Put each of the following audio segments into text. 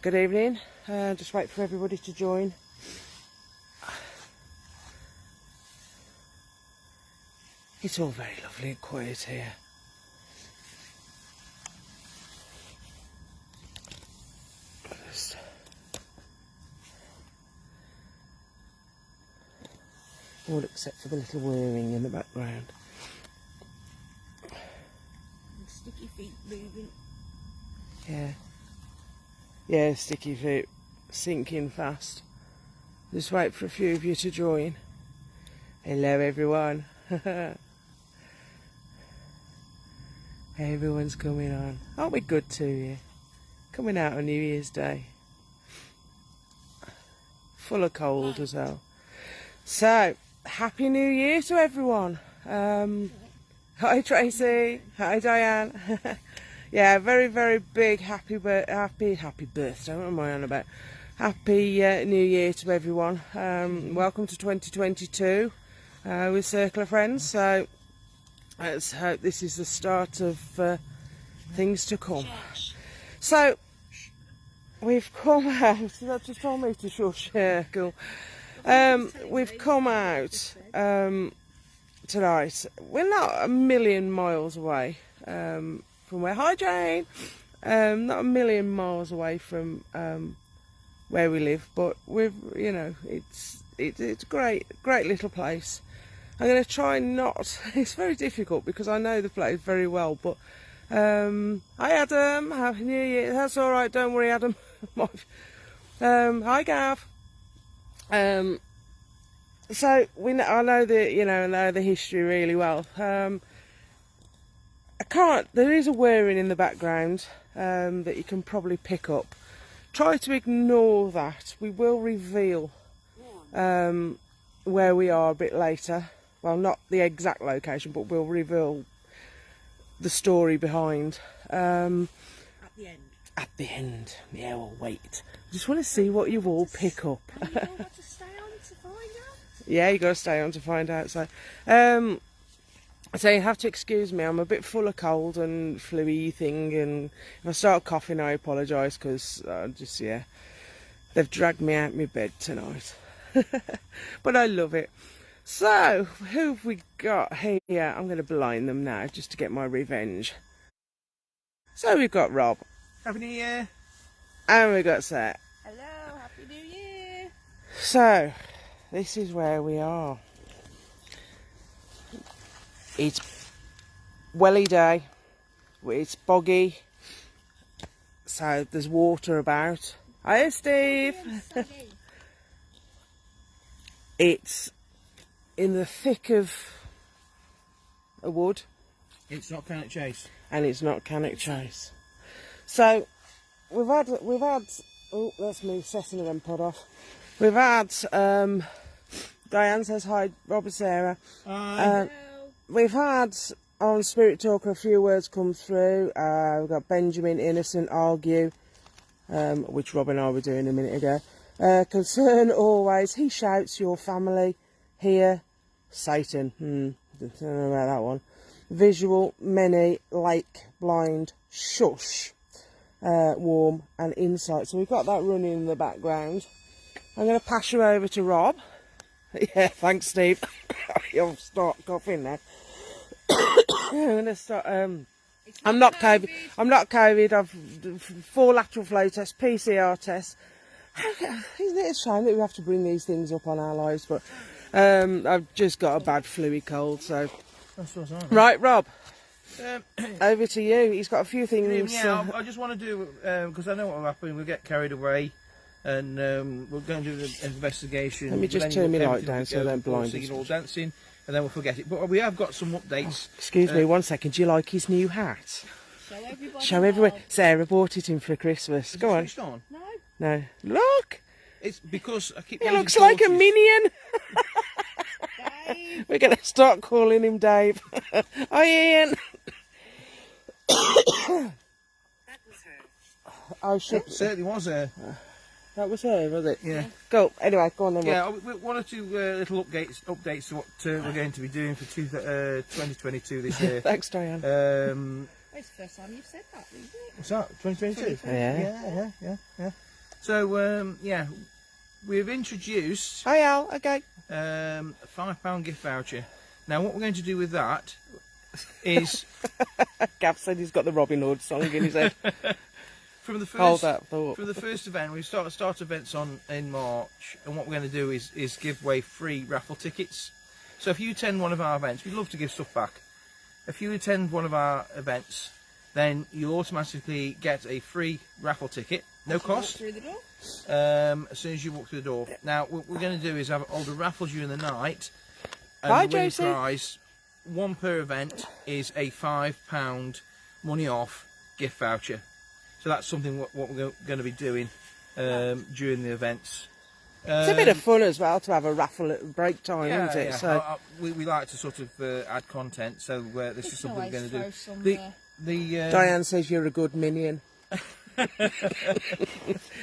Good evening. Just wait for everybody to join. It's all very lovely and quiet here. Just all except for the little whirring in the background. Sticky feet moving. Yeah, sticky feet sinking fast. Just wait for a few of you to join. Hello everyone. Everyone's coming on. Aren't we good to you? Coming out on New Year's Day. Full of cold as well. So, Happy New Year to everyone. Hi Tracy. Hi Diane. Yeah, very, very big happy birthday. What am I on about? Happy New Year to everyone. Welcome to 2022 with Circle of Friends. So let's hope this is the start of things to come. So we've come out. That just told me to shush. Yeah, cool. We've come out tonight. We're not a million miles away from where. Hi Jane. Not a million miles away from where we live, but we've, you know, it's a great little place. I'm going to try not. It's very difficult because I know the place very well. But hi Adam, Happy New Year. That's all right. Don't worry, Adam. Hi Gav. So I know the history really well. There is a whirring in the background that you can probably pick up. Try to ignore that. We will reveal where we are a bit later. Well, not the exact location, but we'll reveal the story behind. At the end. At the end. Yeah, we'll wait. I just want to see what you all pick up. And you all got to stay on to find out? Yeah, you got to stay on to find out. So you have to excuse me. I'm a bit full of cold and flu-y thing, and if I start coughing, I apologise because they've dragged me out of my bed tonight. But I love it. So, who have we got here? I'm going to blind them now just to get my revenge. So we've got Rob. Happy New Year. And we've got Seth. Hello, Happy New Year. So, this is where we are. It's welly day. It's boggy. So there's water about. Hi Steve. It's in the thick of a wood. It's not Cannock Chase. And it's not Cannock Chase. So we've had oh, let's move Seth and then pod off. We've had Diane says hi, Rob and Sarah. We've had on Spirit Talker a few words come through. We've got Benjamin Innocent argue, which Rob and I were doing a minute ago. Concern always, he shouts your family. Here, Satan. Don't know about that one. Visual, many, lake, blind, shush, warm and insight. So we've got that running in the background. I'm going to pass you over to Rob. Yeah, thanks Steve. You'll start coughing now. I'm going to start. I'm not COVID. I'm not COVID. I've 4 lateral flow tests, PCR tests. Isn't it a shame that we have to bring these things up on our lives? But I've just got a bad flu-y cold. So That's what's on. right, Rob. Over to you. He's got a few things. Yeah, I just want to do because I know what will happen. We'll get carried away, and we're going to do the investigation. Let me just turn my light down so I don't blind us. All dancing, and then we'll forget it. But we have got some updates. Excuse me, 1 second. Do you like his new hat? Show everyone. Sarah bought it him for Christmas. Go on. On? No. Look. It's because I keep. He looks like a minion. We're going to start calling him Dave. Hi, Ian. That was her. I should. It certainly was her. That was her, was it? Yeah. Go. Anyway, go on then. Yeah, one or two little updates to what we're going to be doing for 2022 this year. Thanks, Diane. It's the first time you've said that, isn't it? What's that? 2022? Yeah. So yeah, we've introduced Hi Al, okay. a £5 gift voucher. Now what we're going to do with that is Gav said he's got the Robin Hood song in his head. from the first Hold that thought. from the first event. We start events in March, and what we're going to do is give away free raffle tickets. So if you attend one of our events, we'd love to give stuff back. If you attend one of our events, then you automatically get a free raffle ticket, no cost. Through the door. As soon as you walk through the door. Now, what we're going to do is have all the raffles during the night. And Hi, the winning Josie. prize, one per event, is a £5 money off gift voucher. So that's something what we're going to be doing during the events. It's a bit of fun as well to have a raffle at break time, isn't it? Yeah. So We like to sort of add content, so this is something we're going to do. Some, Diane says you're a good minion.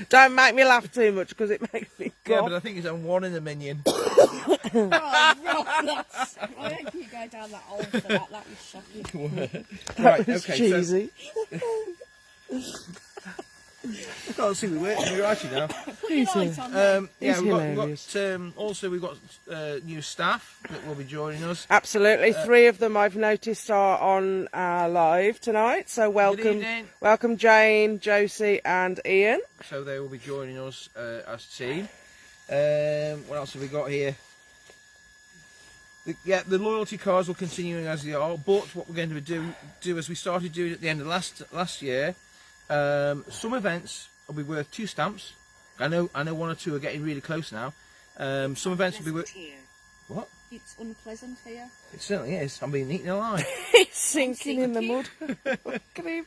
Don't make me laugh too much because it makes me Yeah, cough. but I think it's on one in a minion. Oh, Rob, I don't think you go down that hole for that. That was shocking. Right, It's okay, cheesy. I can't see we're actually now. Put your light on there. Yeah, He's we've hilarious. got new staff that will be joining us. Absolutely. 3 of them I've noticed are on our live tonight. So evening. welcome Jane, Josie and Ian. So they will be joining us as a team. What else have we got here? The loyalty cards will continue as they are, but what we're going to do as we started doing at the end of last year, some events will be worth 2 stamps. I know 1 or 2 are getting really close now. Some events will be worth... Here. What? It's unpleasant here. It certainly is. I'm being eaten alive. He's sinking in the mud. Look at him.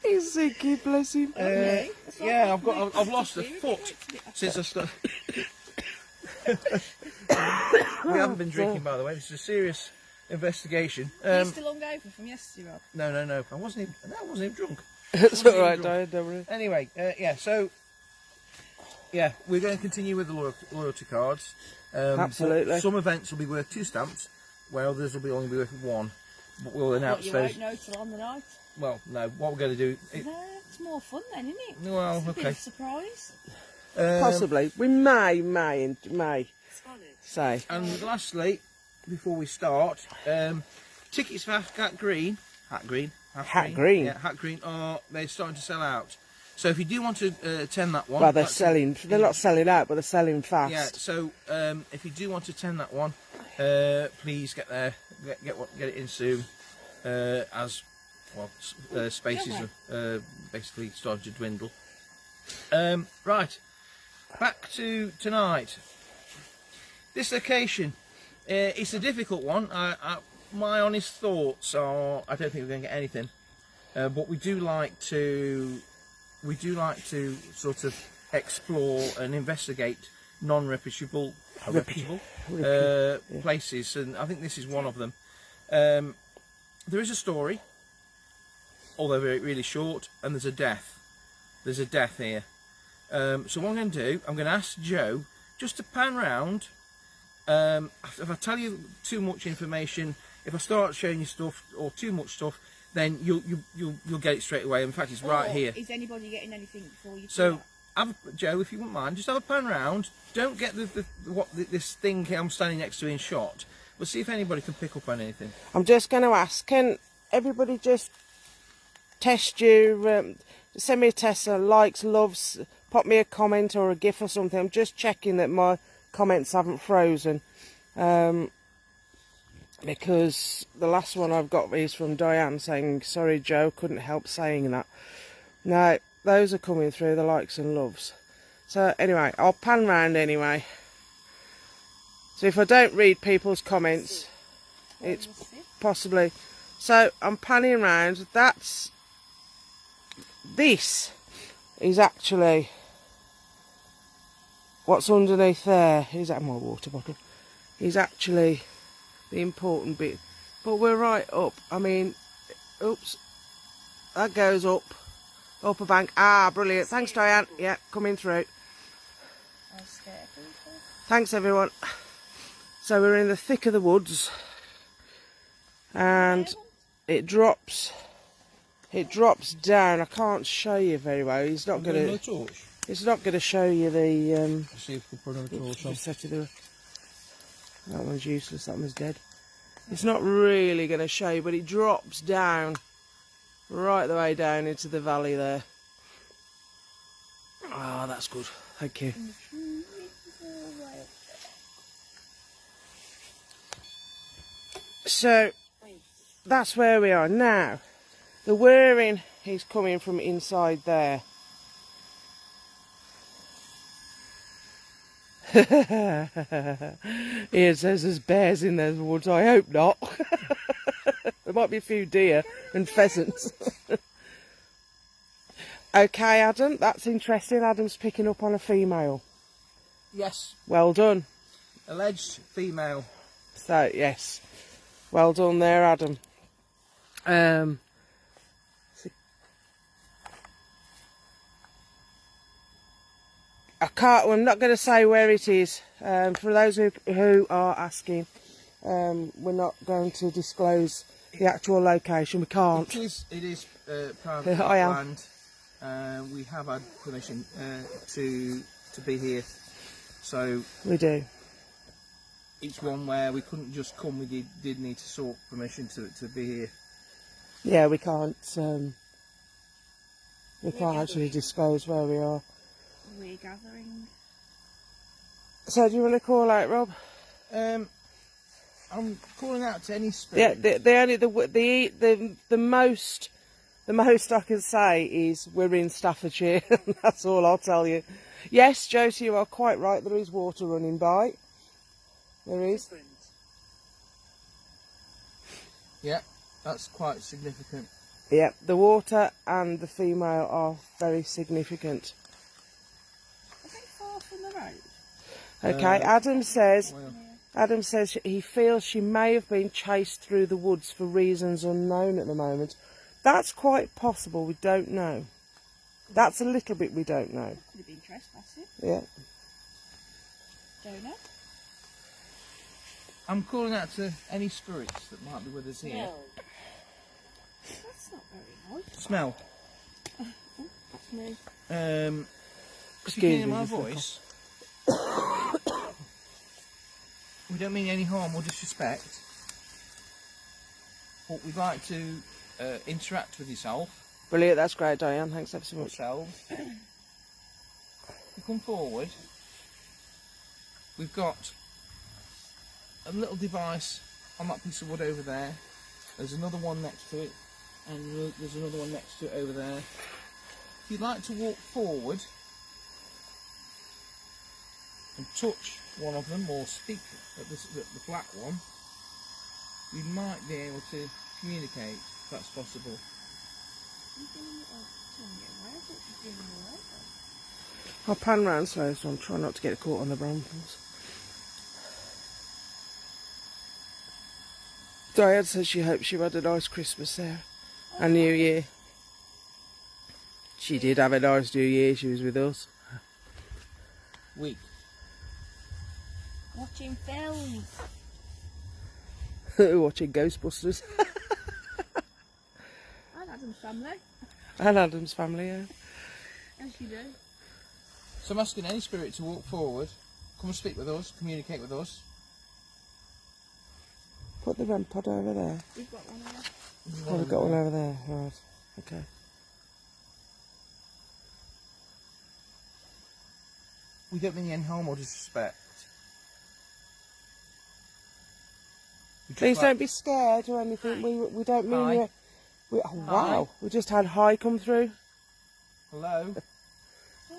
He's sinking, bless him. Okay. That's what Yeah, I I've lost a do. foot It's a bit- since I started. We haven't been drinking, by the way. It's a serious investigation. Are you still hungover from yesterday, Rob? No. I wasn't even drunk. It's all right, Diane, don't worry. Anyway, so we're going to continue with the loyalty cards. Absolutely. But some events will be worth 2 stamps, where others will only be worth 1. But we'll What, announce you those. won't know till on the night? Well, no. What we're going to do? No, it's more fun then, isn't it? Well, It's a bit okay. of a surprise. Possibly. We may Solid. say. And lastly, before we start, tickets for Hat Green, Hat Green? Yeah, Hat Green they're starting to sell out. So if you do want to attend that one, Well, they're selling. They're not selling out, but they're selling fast. Yeah. So if you do want to attend that one, please get there, get it in soon, as well. Spaces are basically starting to dwindle. Right, back to tonight. This location, it's a difficult one. My honest thoughts are, I don't think we're going to get anything, but we do like to sort of explore and investigate non-reputable places, and I think this is one of them. There is a story, although really short, and there's a death. There's a death here. So what I'm going to do, I'm going to ask Joe just to pan round. If I tell you too much information, if I start showing you stuff or too much stuff, then you'll get it straight away. In fact, it's right Or here. Is anybody getting anything before you? So, Joe, if you wouldn't mind, just have a pan round. Don't get this thing I'm standing next to in shot. We'll see if anybody can pick up on anything. I'm just going to ask, can everybody just test you, send me a test, likes, loves, pop me a comment or a gif or something. I'm just checking that my comments haven't frozen. Because the last one I've got is from Diane saying, sorry Joe, couldn't help saying that. No, those are coming through, the likes and loves. So anyway, I'll pan round anyway. So if I don't read people's comments, it's possibly... So I'm panning round. This is actually what's underneath there. Is that my water bottle? Is actually the important bit. But we're right up. I mean, oops. That goes up a bank. Ah, brilliant. Thanks, Diane. Yeah, coming through. I'm scared. Thanks, everyone. So we're in the thick of the woods, and it drops down. I can't show you very well. He's not going to. torch. It's not going to show you the. Let's see if we can put another torch on. Just set it up. That one's useless. That one's dead. It's not really going to show you, but it drops down, right the way down into the valley there. Ah, that's good. Thank you. So that's where we are now. The whirring is coming from inside there. Ian says there's bears in those woods. I hope not. There might be a few deer and pheasants. Okay, Adam, that's interesting. Adam's picking up on a female. Yes. Well done. Alleged female. So, yes. Well done there, Adam. I'm not going to say where it is. For those who are asking, we're not going to disclose the actual location. We can't. It is private I am. land. We have had permission to be here, so We do. it's one where we couldn't just come. We did need to sort permission to be here. Yeah, we can't. We can't actually disclose where we are. We're gathering. So, do you want to call out, Rob? I'm calling out to any Yeah, spirit. the most I can say is we're in Staffordshire. That's all I'll tell you. Yes, Josie, you are quite right. There is water running by. There is. Yeah, that's quite significant. Yeah, the water and the female are very significant. Are they far from the road? Okay, Adam says. Well, Adam says he feels she may have been chased through the woods for reasons unknown at the moment. That's quite possible. We don't know. That's a little bit we don't know. Could have been trespassing. Yeah. Don't know. I'm calling out to any spirits that might be with us here. That's not very nice. Smell. That's me. If you can hear me, my just look voice, we don't mean any harm or disrespect, but we'd like to interact with yourself. Brilliant. That's great, Diane. Thanks ever so much. Yourselves. You come forward. We've got a little device on that piece of wood over there. There's another one next to it, and there's another one next to it over there. If you'd like to walk forward and touch one of them or speak at the black one, we might be able to communicate if that's possible. I'll pan round slow, so I'm trying not to get caught on the brambles. Diane says she hopes she had a nice Christmas there and New Year. She did have a nice New Year. She was with us. Week. Watching films. Watching Ghostbusters. And Adam's family. And Adam's family, yeah. As you do. So I'm asking any spirit to walk forward, come and speak with us, communicate with us. Put the REM pod over there. We've got one there. Oh, we've got one over there. Right. Okay. We don't mean any harm or disrespect. We just Please like- don't be scared or anything. We don't mean Hi. you. Oh, wow. We just had hi come through. Hello.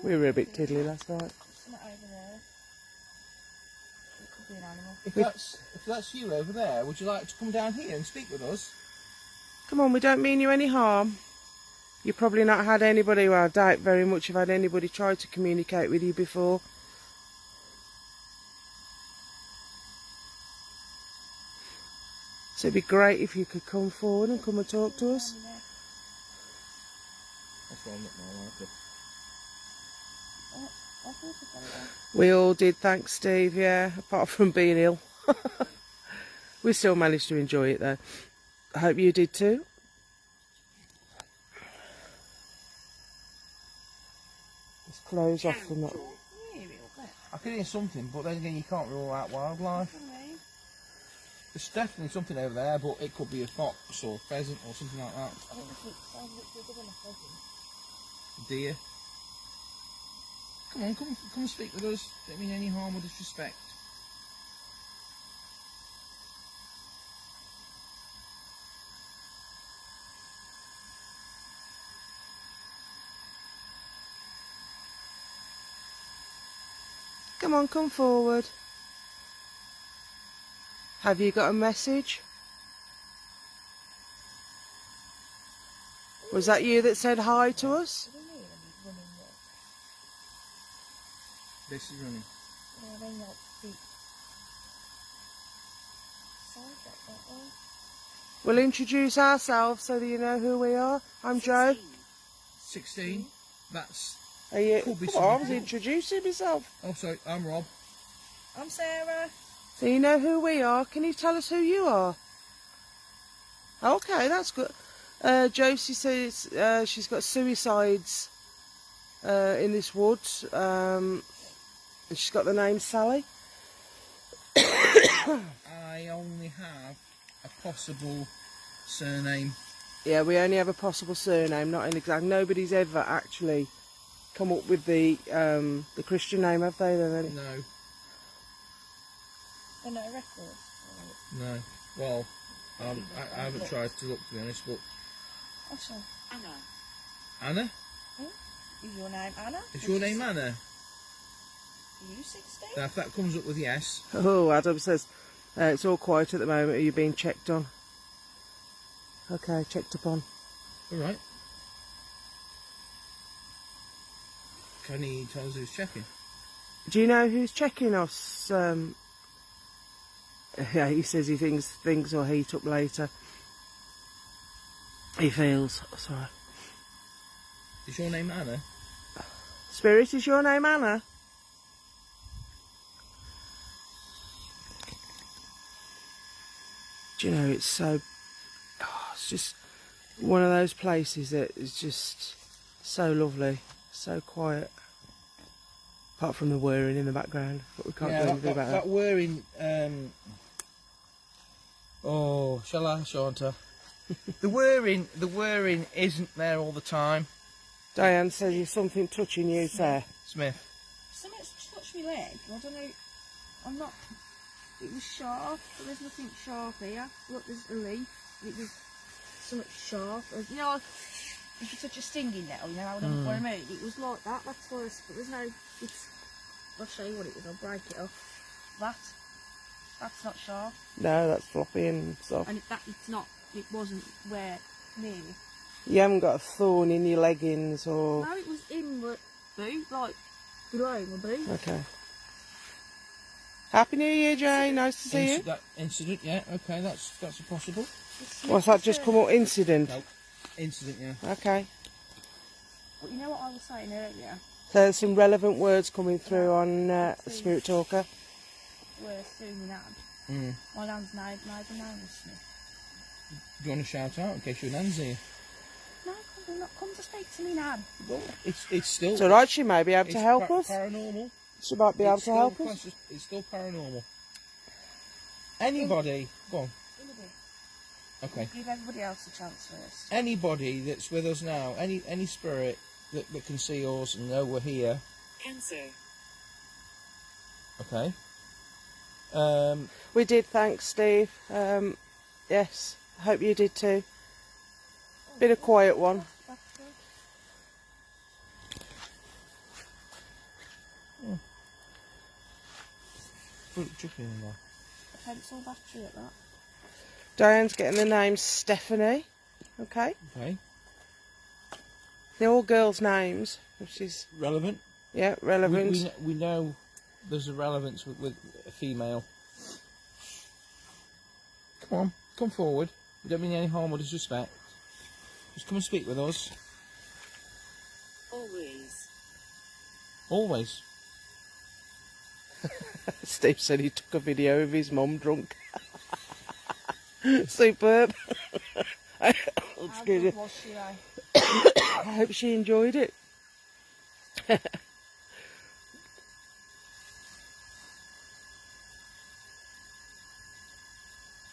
We were a bit tiddly last night. It's not over there. It could be an animal. If that's you over there, would you like to come down here and speak with us? Come on, we don't mean you any harm. You've probably not had anybody, well, I doubt very much you've had anybody try to communicate with you before. So it'd be great if you could come forward and come and talk to us. That's why I'm not my life. I thought I got it there. We all did, thanks Steve, yeah, apart from being ill. We still managed to enjoy it though. I hope you did too. It's close off from that. Hear it up there. I can hear something, but then again, you can't rule out wildlife. There's definitely something over there, but it could be a fox or a pheasant or something like that. I think it sounds like bigger than a pheasant. Deer. Come on, come and speak with us. Don't mean any harm or disrespect. Come on, come forward. Have you got a message? Was that you that said hi to us? What do you mean? He's running there. This is running. Yeah, then like feet. Side that way. We'll introduce ourselves so that you know who we are. I'm Joe. 16. That's... Are you? Could be Come on, I was something. introducing myself. Oh, sorry, I'm Rob. I'm Sarah. So you know who we are. Can you tell us who you are? Okay, that's good. Josie says she's got suicides in this woods. And she's got the name Sally. I only have a possible surname. Yeah, we only have a possible surname, not an exact. Nobody's ever actually come up with the Christian name, have they? Then? No, They're not a record. no. Well, I haven't tried to look, to be honest, but... What's your Anna? Is your name Anna? Is your name Anna? Are you 16? Now, if that comes up with yes, Oh, Adam says it's all quiet at the moment. Are you being checked on? Okay, checked upon. all right. Can he tell us who's checking? Do you know who's checking us? Yeah, he says he thinks things will heat up later. He feels. Sorry. Is your name Anna? Spirit, is your name Anna? Do you know, it's so... Oh, it's just one of those places that is just so lovely, so quiet. Apart from the whirring in the background, but we can't do anything about that whirring... Oh, shall I, shan't I? the whirring isn't there all the time. Diane says there's something touching you, Sarah. Smith. Something's touched my leg. I don't know. I'm not. It was sharp, but there's nothing sharp here. Look, there's a leaf. It was something sharp. You know, if you touch a stinging nettle, you know how what I mean? It was like that. That's why. But there's no. It's. I'll show you what it is. I'll break it off. That's not sharp. No, that's floppy and soft. And it's not. It wasn't where near me. You haven't got a thorn in your leggings or... No, it was in my boot, like below my boot. Okay. Happy New Year, Jane. Nice to see you. That incident, yeah, okay, that's a possible. What's that just come up? Incident? No, incident, yeah. Okay. Well, you know what I was saying earlier? So there's some relevant words coming through on Spirit Talker. We're soon Nan. My nan's name was Smith. Do you want to shout out in case your nan's here? No, come to speak to me, Nan. Well, it's still... It's alright, she may be able to help us. Paranormal. She might be able to help us. It's still paranormal. Anybody... Go on. Okay. Give everybody else a chance first. Anybody that's with us now, any spirit that can see us and know we're here. Answer. Okay. We did, thanks, Steve. Yes, I hope you did too. Been a quiet one. Put it chucking in there. A pencil battery at that. Diane's getting the name Stephanie. Okay. Okay. They're all girls' names, which is, Relevant. yeah, relevant. We know there's a relevance with a female. Come on, come forward. We don't mean any harm or disrespect. Just come and speak with us. Always. Always. Steve said he took a video of his mum drunk. Superb. How Excuse good me. was she, though? I hope she enjoyed it.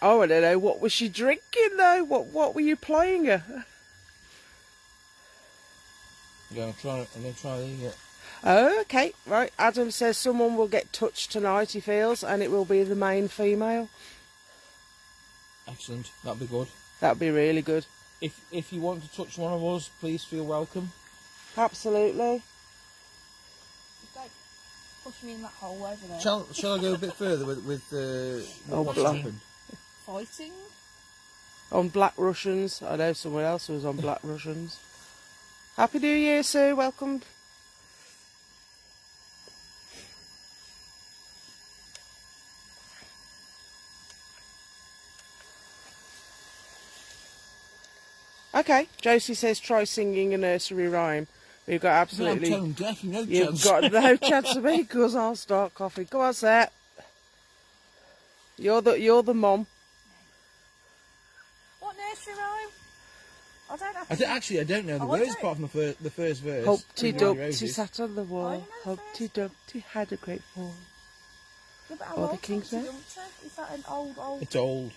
Oh, I don't know. What was she drinking though? What were you playing her? Yeah, I'm going to try these. Oh, okay. Right. Adam says someone will get touched tonight, he feels, and it will be the main female. Excellent. That'd be good. That'd be really good. If you want to touch one of us, please feel welcome. Absolutely. Don't push me in that hole over there. Shall I go a bit further with what's blimey. happened? Fighting? On Black Russians. I know someone else who was on Black Russians. Happy New Year, Sue. Welcome. Okay, Josie says try singing a nursery rhyme. We've got absolutely... I'm tone deaf, no chance. You've got no chance of me because I'll start coughing. Go on, Seth. You're the mom. What nursery rhyme? I don't have I don't know the words apart from the first verse. Humpty Ring Dumpty Roses. sat on the wall. I know the Humpty Dumpty had a great fall. Yeah, but Or the King's Humpty Men? Dumpty? Is that an old... It's old.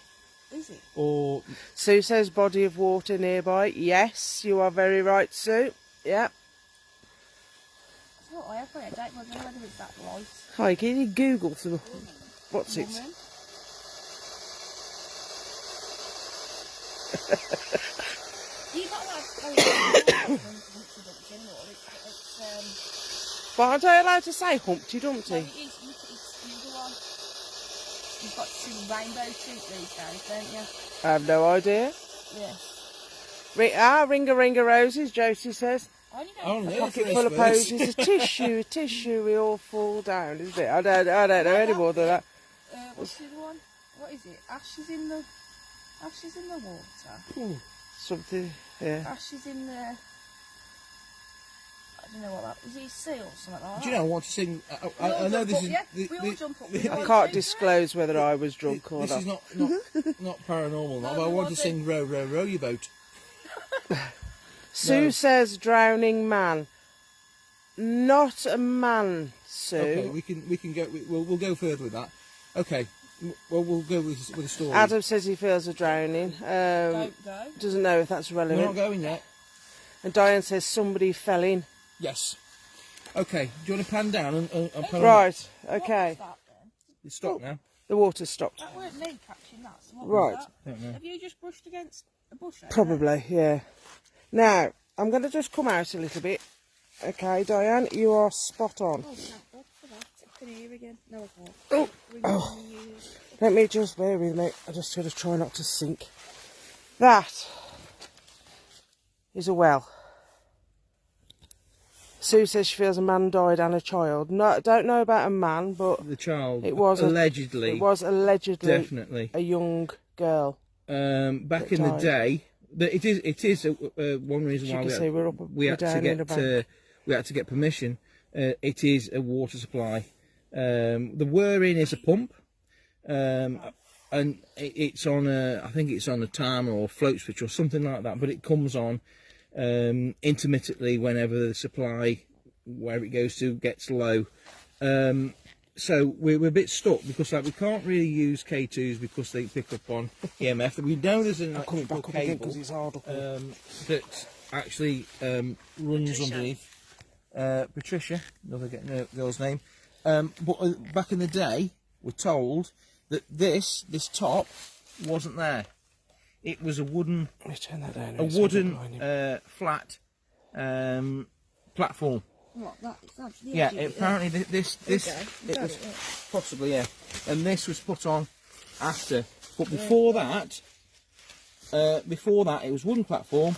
Is it? Or Sue says body of water nearby. Yes, you are very right, Sue. Yeah. That's what I have. I don't know whether it's that right. Hi, can you Google some... What's it? Woman. You can't have Humpty Dumpty anymore. It's But aren't I allowed to say Humpty no, Dumpty? it is. It's the other one. You've got to rainbow treat these days, don't you? I have no idea. Yeah. Ring a roses, Josie says. I only Oh, know no. Pocket first full of verse. posies, a tissue, we all fall down, isn't it? I don't know any more than that. what's the other one? What is it? Ashes in the water. Something, yeah. Ashes in the... I don't know what that is. It sea or something like that? do you know I want to sing? We all I know jump this up, is. yeah? We all jump up. We I all can't sing. disclose whether I was drunk or This is not. not paranormal, No, but I we want to wasn't. sing "Row, row, row your boat." Sue No. says drowning man. Not a man, Sue. Okay, we can go. We'll go further with that. Okay, well we'll go with a story. Adam says he feels a drowning. Don't go. Doesn't know if that's We're not relevant. going yet. And Diane says somebody fell in. Yes. Okay. Do you want to pan down and pan Right, What okay. was that then? It's stopped now. The water's stopped. That weren't me catching that. So what Right. was that? Don't know. Have you just brushed against a bush? over there? Probably, yeah. Now, I'm going to just come out a little bit. Okay, Diane, you are spot on. Oh, thank God for that. I can hear again. No, I can't. Oh, Ring oh. in the ears. Let me just bear with me. I just got to try not to sink. That is a well. Sue says she feels a man died and a child. No, don't know about a man, but The child. it was allegedly. it was allegedly Definitely. a young girl. Back in the died. day, it is one reason As you why can see, we're we had to down in the get bank. we had to get permission. It is a water supply. The whir in is a pump, and it's on a, I think it's on a timer or float switch or something like that. But it comes on intermittently whenever the supply, where it goes to, gets low. So we're a bit stuck because we can't really use K2s because they pick up on EMF. We know there's an I'm coming electrical back up again cable because it's hard up here. that actually runs underneath. Patricia, another girl's name. But back in the day, we're told that this top wasn't there. It was a wooden, Let me turn that down. a wooden flat platform. What? That's the Yeah, edge of it, apparently this Okay, it got was it, yeah. possibly, yeah, and this was put on after. But before that, it was wooden platform,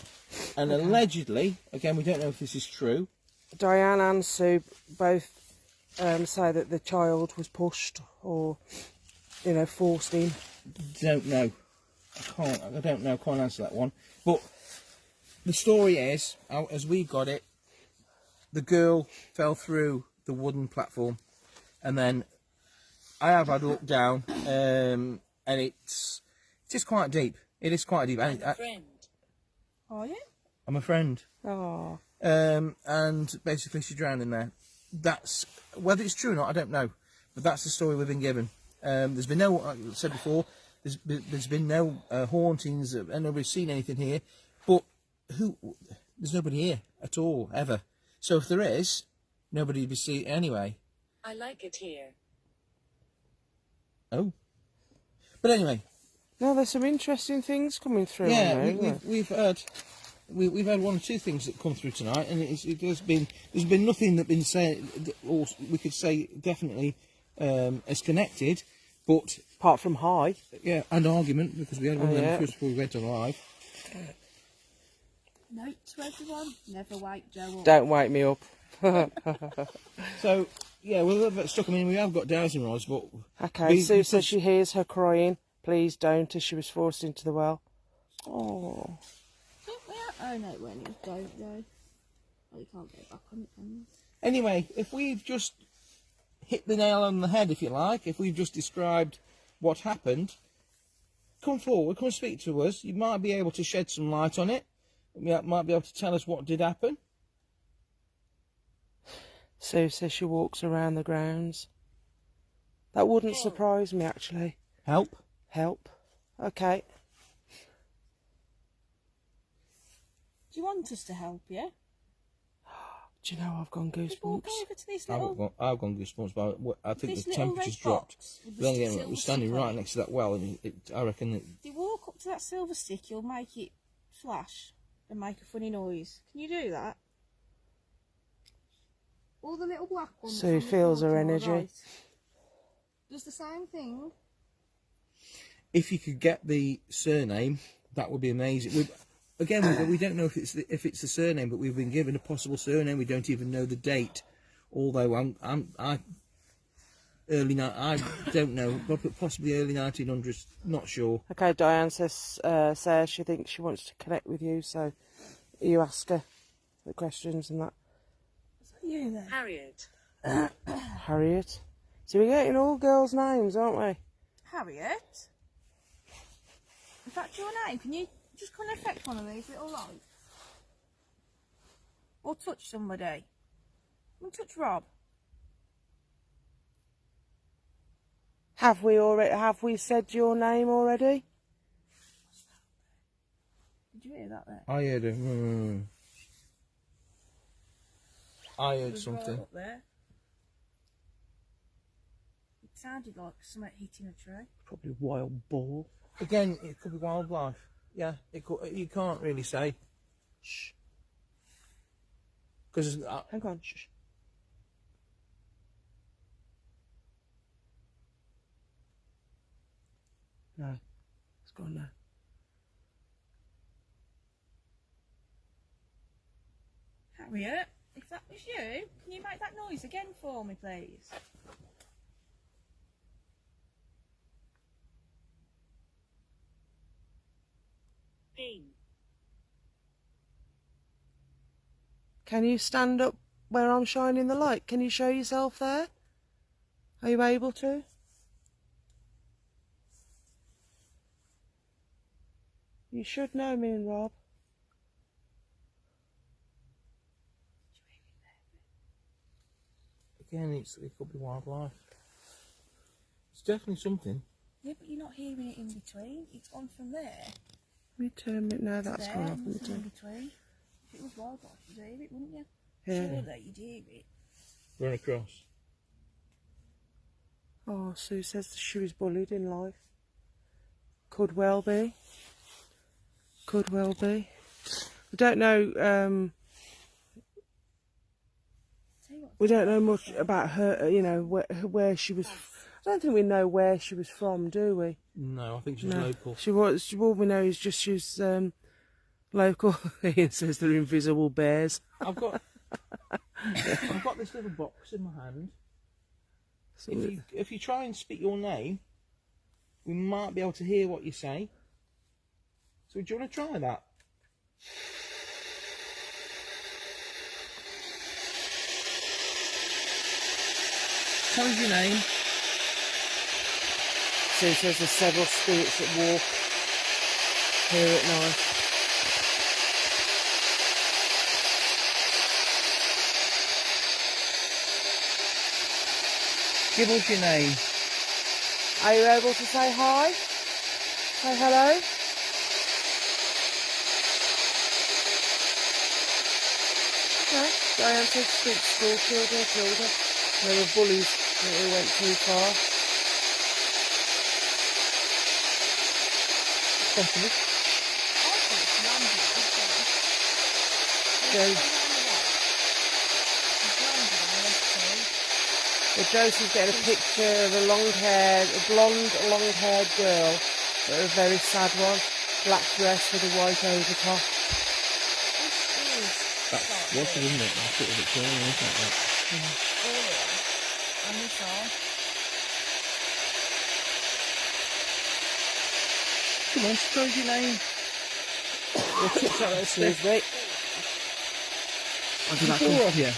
and allegedly, again, we don't know if this is true. Diane and Sue both say that the child was pushed or, forced in. Don't know. I don't know. Can't answer that one. But the story is, as we got it, the girl fell through the wooden platform, and then I have had a look down, and it's just quite deep. It is quite deep. Friend. Are you? I'm a friend, Oh, and basically she drowned in there. That's whether it's true or not, I don't know, but that's the story we've been given. There's been no, like I said before, there's been no hauntings, and nobody's seen anything here. But there's nobody here at all, ever. So if there is, nobody would be seen anyway. I like it here. Oh. But anyway. No, there's some interesting things coming through. Yeah, on there, we've had one or two things that come through tonight, and there's been nothing that been said, or we could say definitely as connected, but apart from high. Yeah, and argument, because we had one of them Yeah. first before we went on live. Note to everyone, never wake Joe up. Don't wake me up. So yeah, we're a little bit stuck. I mean, we have got dowsing rods, but Okay, Sue says she hears her crying. Please don't, as she was forced into the well. Oh. Oh no, when it don't go. Oh, you can't get back on it, can you? Anyway, if we've just hit the nail on the head, if you like, if we've just described what happened, come forward, come and speak to us. You might be able to shed some light on it. You might be able to tell us what did happen. Sue says she walks around the grounds. That wouldn't surprise me, actually. Help. Help. Okay. Do you want us to help you? Do you know I've gone Just walk goosebumps? over to this little... I've gone goosebumps, but I think this the little temperature's red dropped. box with the Then again, silver we're standing stick on right it. next to that well, and I reckon that. If you walk up to that silver stick, you'll make it flash and make a funny noise. Can you do that? All the little black ones. Sue feels her energy. Does the same thing. If you could get the surname, that would be amazing. We don't know if it's the surname, but we've been given a possible surname. We don't even know the date. Although I don't know, but possibly early 1900s. Not sure. Okay, Diane says she thinks she wants to connect with you, so you ask her the questions and that. You then. Harriet. Harriet. So we're getting all girls' names, aren't we? Harriet? If that's your name, can you just kind of affect one of these little lights? Or touch somebody? Touch Rob. Have we said your name already? Did you hear that there? I heard There's Rob something. up there. It sounded like something hitting a tree. Probably wild boar. Again, it could be wildlife. Yeah, you can't really say. Shh. Because Hang on. Shh. No, it's gone now. Harriet, if that was you, can you make that noise again for me, please? Bean. Can you stand up where I'm shining the light? Can you show yourself there? Are you able to? You should know me and Rob. again, it could be wildlife. It's definitely something. Yeah, but you're not hearing it in between. It's gone from there Let me turn it. No, to that's there. gone off. Let me Nothing in turn. between. If it was wildlife, you'd hear it, wouldn't you? Yeah. Surely you'd hear it. Run across. Oh, Sue says she was bullied in life. Could well be. Could well be. We don't know. We don't know much about her. You know where she was. I don't think we know where she was from, do we? No, I think she's No. local. She was. All we know is just she's local. Ian says they're invisible bears. I've got this little box in my hand. So If you try and speak your name, we might be able to hear what you say. So do you want to try that? Tell us your name. Sue says there's several spirits that walk here at night. Give us your name. Are you able to say hi? Say hello. No, Diane said street school killed her. They were bullies who went too far. Possibly. Well, Josie's getting a picture of a blonde, long-haired girl, but a very sad one. Black dress with a white overtop. That's water, isn't it? That's sort of Victorian, isn't it? And this one. Come on, spell your name. We'll touch that little stick. Excuse me. I'll do that four of you.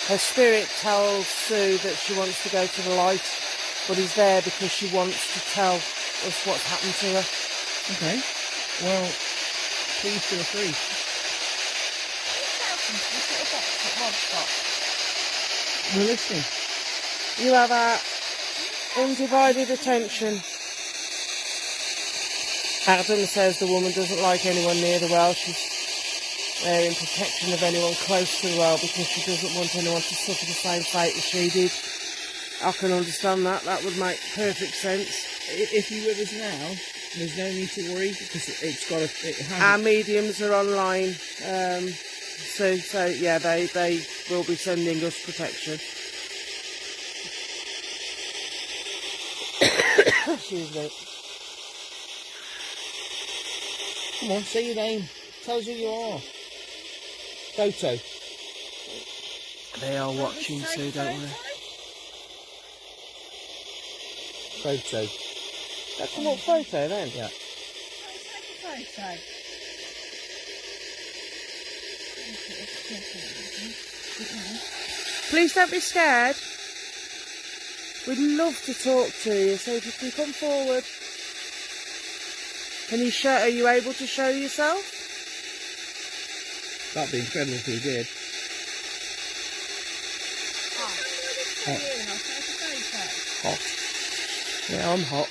Her spirit tells Sue that she wants to go to the light, but he's there because she wants to tell us what's happened to her. Okay. Well, please feel free. We're listening. You have our undivided attention. Adam says the woman doesn't like anyone near the well. She's there in protection of anyone close to the well because she doesn't want anyone to suffer the same fate as she did. I can understand that. That would make perfect sense. If you're with us now, there's no need to worry because it's got a... Our mediums are online. So yeah, they will be sending us protection. Excuse me. Come on, say your name. Tell us who you are. Photo. They are watching, Sue, don't worry. Photo. That's a what photo then? Yeah. Please don't be scared. We'd love to talk to you, so if you can come forward. Can you show? Are you able to show yourself? That'd be incredible if we did. Hot. Yeah, I'm hot.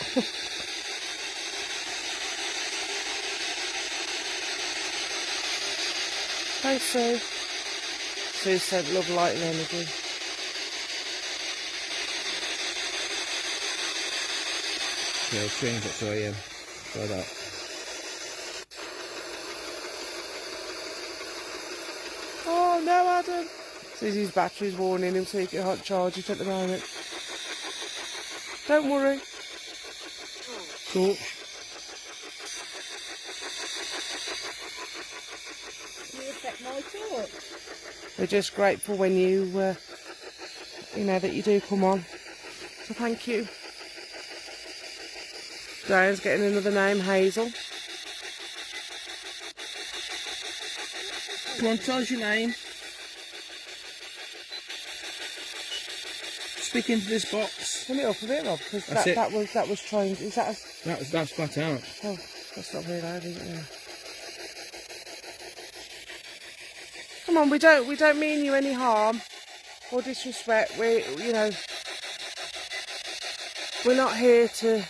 Thanks, Sue. Sue said love, light and energy. Yeah, I'll change that to AM. Try that. Oh no, Adam. Says his battery's warning him so he can hot charge it at the moment. Don't worry. Cool. You affect my talk. We're just grateful when you know that you do come on. So thank you. Diane's getting another name, Hazel. Come on, tell us your name. Speak into this box. Turn it up a bit, Rob, because that was trying. Is that? That's flat out. Oh, that's not very loud, is it? Yeah. Come on, we don't mean you any harm or disrespect. We're not here to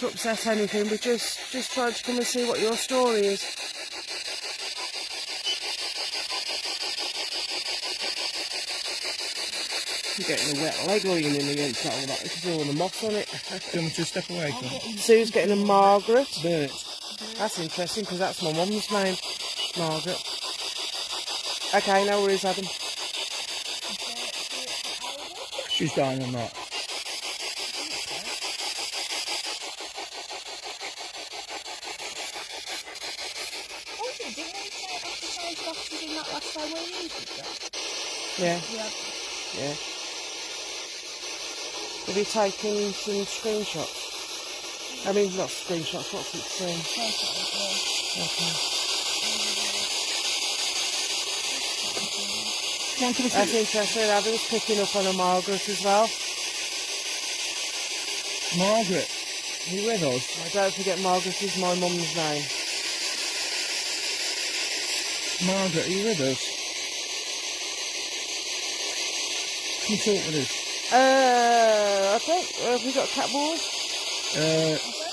upset anything. We're just trying to come and see what your story is. You're getting a wet leg leaning against that all that because all the moss on it. Do you want me to step away? Sue's getting a Margaret. Bert. That's interesting because that's my mum's name, Margaret. Okay, no worries, Adam. She's dying or not? Yeah. Yeah. Have you taken some screenshots? I mean, not screenshots, what's it saying? Okay. That's interesting. Adam's picking up on a Margaret as well. Margaret, are you with us? Don't forget Margaret is my mum's name. Margaret, are you with us? Can you talk with us? I think, have we got cat balls?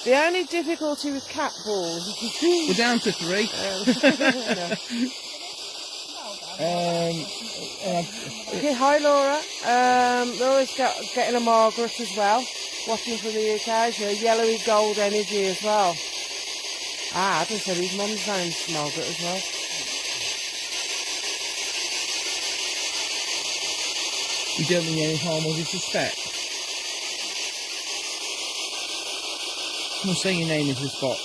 The only difficulty with cat balls... We're down to 3. Okay, hi Laura. Laura's getting a Margaret as well, watching from the UK. She's a yellowy gold energy as well. Adam said his mum's name's Margaret as well. You don't mean any harm or disrespect? Someone say your name into this box.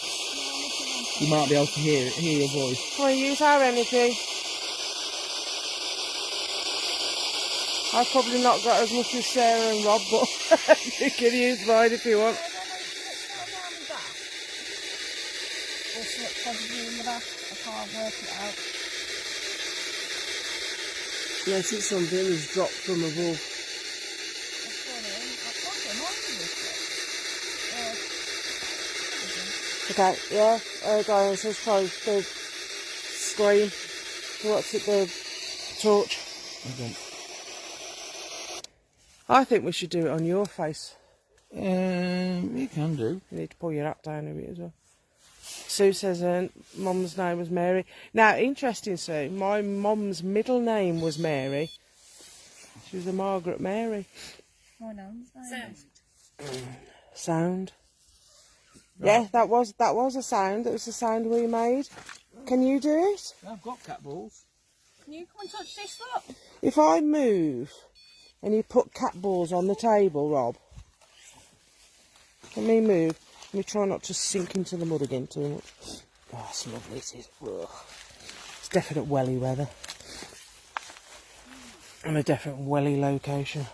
You might be able to hear your voice. Come on, use our energy. I've probably not got as much as Sarah and Rob, but you can use mine if you want. Yes, it's something that's dropped from above. Okay, yeah, Diane says try the screen. What's it, the torch? Okay. I think we should do it on your face. You can do. You need to pull your hat down a bit as well. Sue says her mum's name was Mary. Now, interesting, Sue, my mum's middle name was Mary. She was a Margaret Mary. My name's Sound. Yeah, that was a sound. That was the sound we made. Can you do it? I've got cat balls. Can you come and touch this, look? If I move and you put cat balls on the table, Rob. Let me move. Let me try not to sink into the mud again too much. Oh, it's lovely, it is. Ugh. It's definite welly weather. And a definite welly location.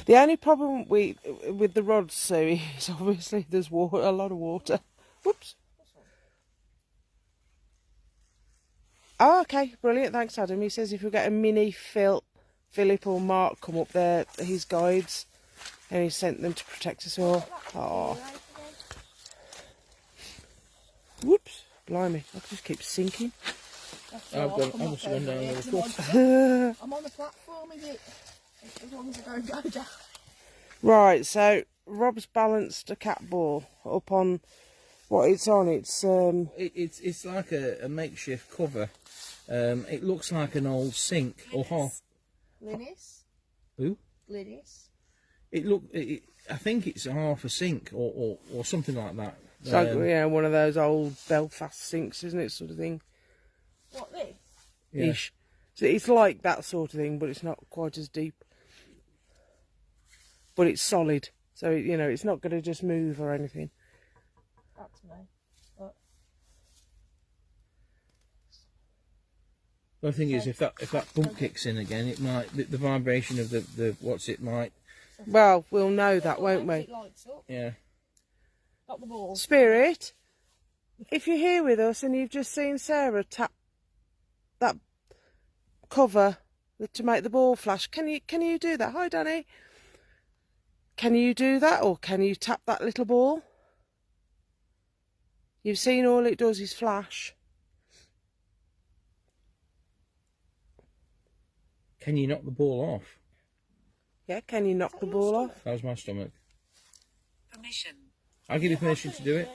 The only problem with the rods, Sue, is obviously there's water, a lot of water. Whoops. Oh, okay, brilliant. Thanks, Adam. He says if we get a mini Philip or Mark come up there, his guides, and he sent them to protect us all. Oh. Whoops. Blimey, I just keep sinking. I've just gone down the foot. I'm on the platform, is it? As long as I don't go down. Right, so Rob's balanced a cat ball up on what it's on. It's like a makeshift cover. It looks like an old sink or half. Linus? Who? Linus? I think it's half a sink or something like that. It's like, yeah, one of those old Belfast sinks, isn't it, sort of thing? What, this? Yeah. Ish. So it's like that sort of thing, but it's not quite as deep. But it's solid, so you know it's not going to just move or anything. That's me. But... The thing is, if that pump kicks in again, it might the vibration of the what's it might. Well, we'll know that, won't we? It lights up. Yeah. Not the ball. Spirit, if you're here with us and you've just seen Sarah tap that cover to make the ball flash, can you do that? Hi, Danny. Can you do that, or can you tap that little ball? You've seen all it does is flash. Can you knock the ball off? Yeah, can you knock the ball off? That was my stomach. Permission. I'll give you permission to do it.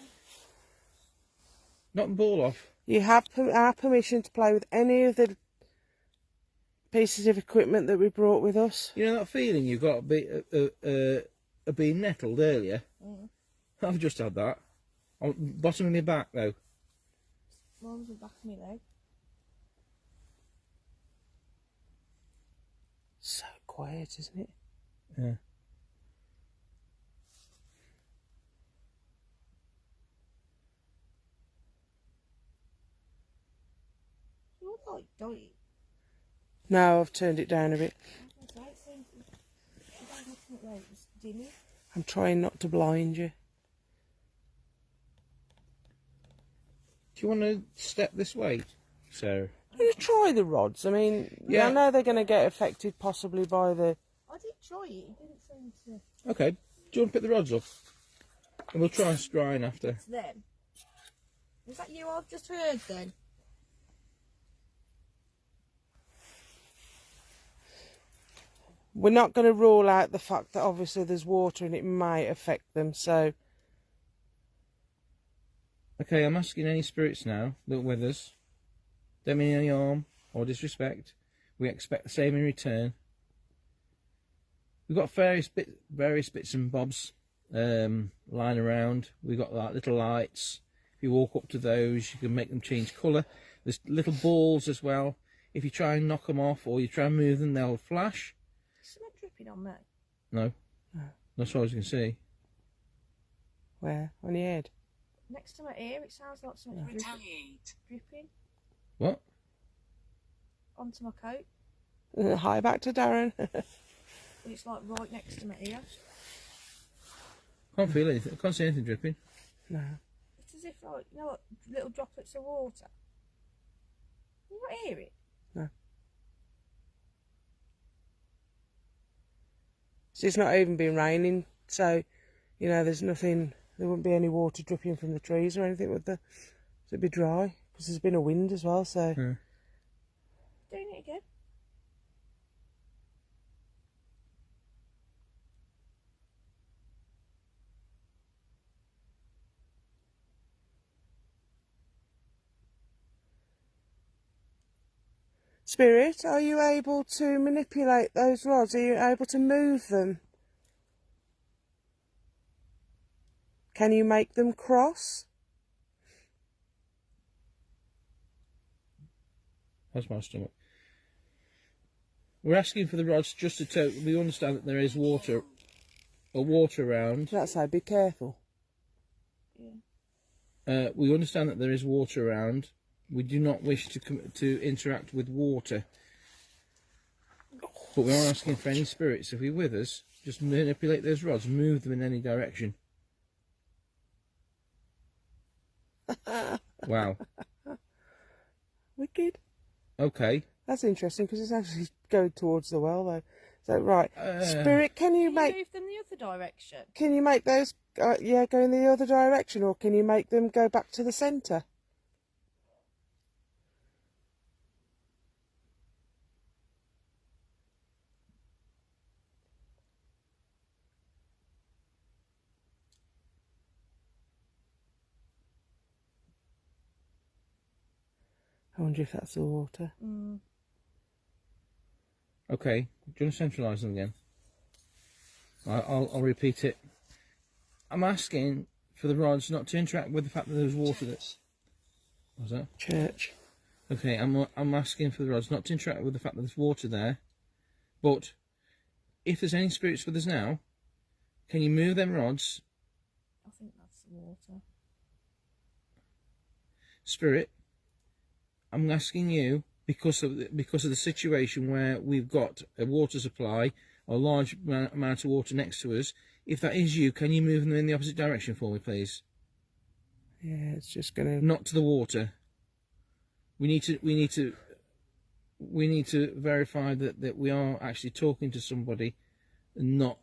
Knock the ball off. You have our permission to play with any of the pieces of equipment that we brought with us. You know that feeling you got being nettled earlier? Mm. I've just had that. On the bottom of my back though. Mine's the back of my leg. So quiet, isn't it? Yeah. You're like dying. No, I've turned it down a bit. I'm trying not to blind you. Do you want to step this way, Sarah? You try the rods. I mean, Yeah. I know they're going to get affected possibly by the... I did try it. It didn't seem to... Okay. Do you want to pick the rods up? And we'll try scrying after. It's them. Is that you I've just heard then? we're not going to rule out the fact that obviously there's water and it might affect them. So, Okay, I'm asking any spirits now that are with us. Don't mean any harm or disrespect. We expect the same in return. We've got various bits and bobs lying around. We've got like little lights. If you walk up to those, you can make them change colour. There's little balls as well. If you try and knock them off or you try and move them, they'll flash. Is something dripping on me? No. That's what I was going to see. where? On your head? Next to my ear, it sounds like something Retaliate. dripping What? onto my coat. Hi back to Darren. And it's like right next to my ear. Can't feel anything. Can't see anything dripping. No. It's as if, like, you know, like little droplets of water. You not hear it? No. So it's not even been raining, so, you know, there's nothing, there wouldn't be any water dripping from the trees or anything, would there? So it'd be dry, because there's been a wind as well, so. Yeah. Doing it again. Spirit, are you able to manipulate those rods? Are you able to move them? Can you make them cross? That's my stomach. We're asking for the rods just to tow. We understand that there is water around. That's how, be careful. Yeah. We understand that there is water around. We do not wish to interact with water. But we are asking for any spirits. If you're with us, just manipulate those rods, move them in any direction. Wow. Wicked. Okay. That's interesting, because it's actually going towards the well, though. So, right. Spirit, can you Can make... you move them the other direction? Can you make those, yeah, go in the other direction, or can you make them go back to the centre? I wonder if that's the water. Mm. Okay. Do you want to centralise them again? I'll repeat it. I'm asking for the rods not to interact with the fact that there's water that's... What's that? Church. Okay, I'm asking for the rods not to interact with the fact that there's water there. But if there's any spirits with us now, can you move them rods? I think that's the water. Spirit, I'm asking you, because of the situation where we've got a water supply, a large amount of water next to us, if that is you, can you move them in the opposite direction for me, please? Yeah, it's just going to... Not to the water. We need to verify that we are actually talking to somebody and not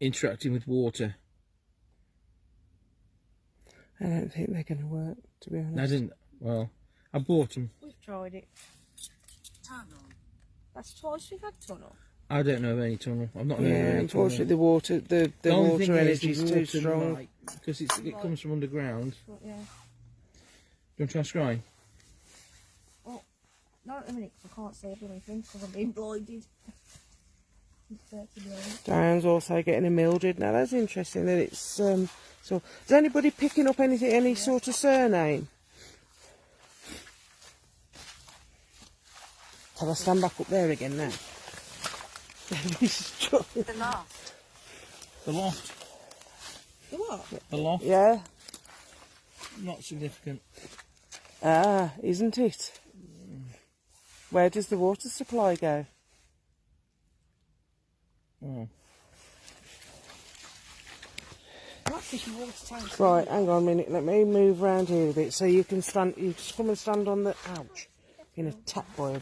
interacting with water. I don't think they're going to work, to be honest. I didn't. Well, I bought them. We've tried it. Tunnel. That's twice we've had tunnel. I don't know of any tunnel. I've not heard of Yeah, any unfortunately, tunnel. the water, the only water thing energy is the too water strong. light, because it comes from underground. But yeah. Do you want to try scrying? Well, not at the minute 'cause I can't see everything because I'm being blinded. Diane's also getting a Mildred. Now that's interesting that it's so. Is anybody picking up anything, any sort of surname? Shall I stand back up there again now? The loft. The loft. The what? The loft. Yeah. Not significant. Ah, isn't it? Where does the water supply go? Oh. Right, hang on a minute. Let me move round here a bit so you can stand. You just come and stand on the. Ouch! Being attacked by a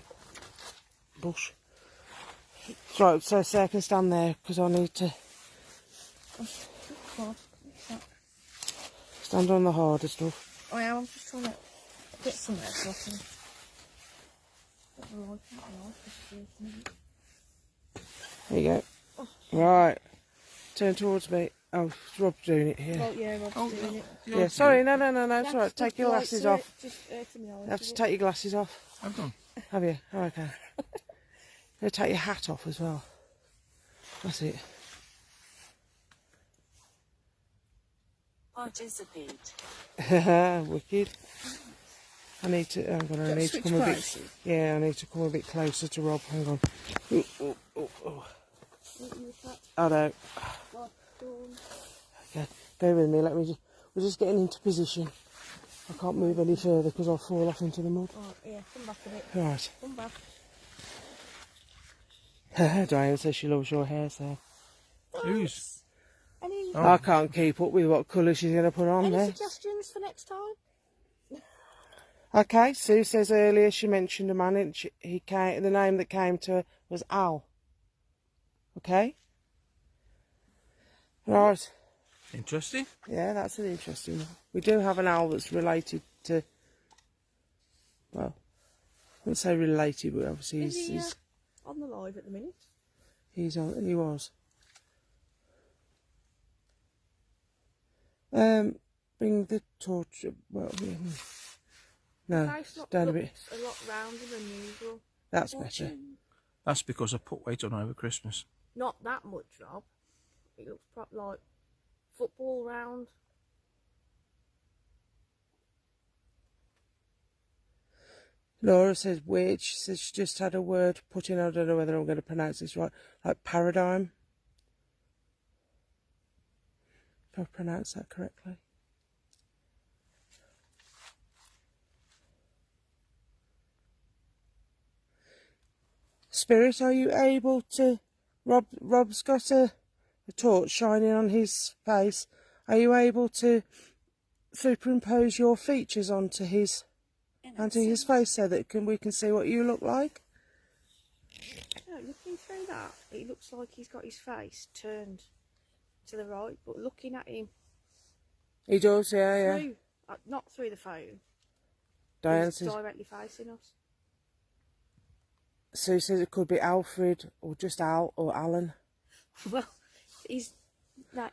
bush. Right, so I can stand there because I need to stand on the harder stuff. I am. I'm just trying to get somewhere so I can. There you go. Right. Turn towards me. Oh, Rob's doing it here. Well, yeah, Rob's doing it. Yeah, sorry, no, it's That's alright. Take your glasses off. Just to me, You have to take your glasses off. I've done. Have you? Oh, okay. You take your hat off as well. That's it. Participate. Wicked. I need to. Hang on. I need to come a bit. Yeah, I need to come a bit closer to Rob. Hang on. Ooh, ooh, ooh, ooh. I don't. Okay, bear with me. We're just getting into position. I can't move any further because I'll fall off into the mud. Oh, yeah, come back a bit. Right. Come back. Diane says she loves your hair, so Who's? Any, I can't keep up with what colour she's going to put on any there. suggestions for next time? Okay, Sue says earlier she mentioned a man and the name that came to her was Al. Okay? Right. Interesting. Yeah, that's an interesting one. We do have an Al that's related to, well, I wouldn't say related, but obviously Is he he's on the live at the minute? he was. Bring the torch, well, no, Face lot down a bit. looks a lot rounder than usual. That's better. That's because I put weight on over Christmas. Not that much, Rob. It looks like football round. Laura says weird. She says she just had a word put in. I don't know whether I'm going to pronounce this right. Like paradigm. If I pronounce that correctly. Spirit, are you able to... Rob's got a torch shining on his face. Are you able to superimpose your features onto his face so that we can see what you look like? No, looking through that, it looks like he's got his face turned to the right, but looking at him He does, yeah. through, not through the phone, Diane he's says... directly facing us. Sue says it could be Alfred or just Al or Alan. Well, he's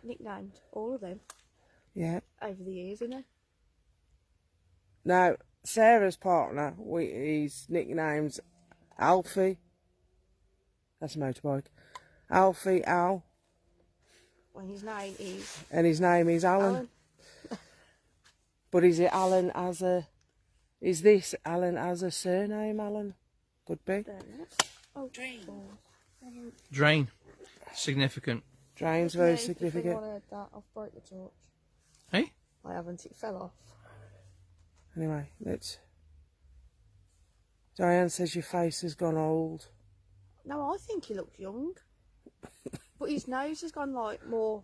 nicknamed all of them Yeah. over the years, isn't he? Now, Sarah's partner, his nickname's Alfie. That's a motorbike. Alfie, Al. When his name is And his name is Alan. Alan. But is it Alan as a... Is this Alan as a surname, Alan? Could be. Oh, Drain. Drain. Significant. Drain's very If significant. anyone heard that, I've broke the torch. Hey? I haven't, it fell off. Anyway, let's... Diane says your face has gone old. No, I think he looks young. But his nose has gone like more...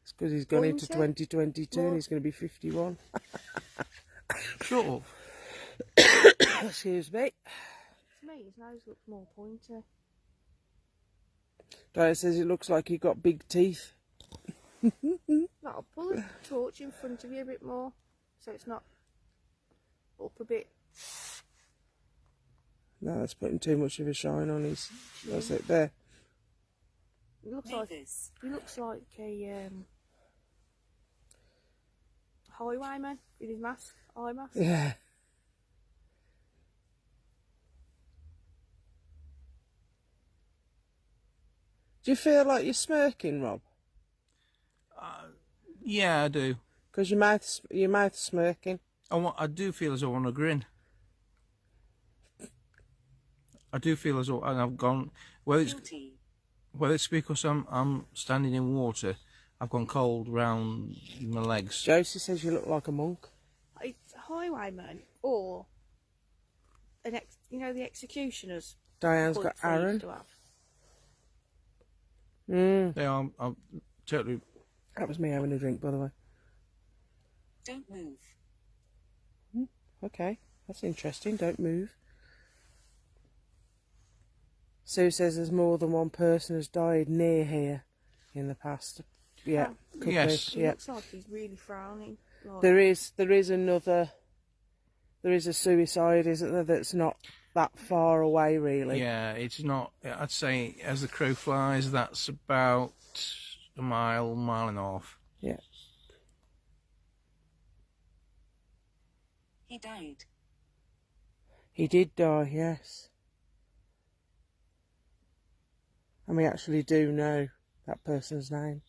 It's because he's gone into Pointy. 2022 and he's going to be 51. Sort of. Excuse me. To me, his nose looks more pointy. Diane says it looks like he got big teeth. No, I'll pull the torch in front of you a bit more, so it's not up a bit. No, that's putting too much of a shine on his... That's it there. He looks like a highwayman with his mask, eye mask. Yeah. Do you feel like you're smirking, Rob? Yeah, I do. Because your mouth's smirking. I do feel as though I want to grin. I do feel as though, and I've gone, whether it's because I'm standing in water, I've gone cold round my legs. Josie says you look like a monk. It's a highwayman or the executioners. Diane's got points they used Aaron. to have. They are, I'm totally... That was me having a drink, by the way. Don't move. Okay, that's interesting. Don't move. Sue says there's more than one person has died near here in the past. Yeah, could Yes. be. He Yeah, looks like he's really frowning. Like, there is a suicide, isn't there? That's not that far away, really. Yeah, it's not. I'd say as the crow flies, that's about a mile, mile and a half. Yeah. He died. He did die, yes. And we actually do know that person's name.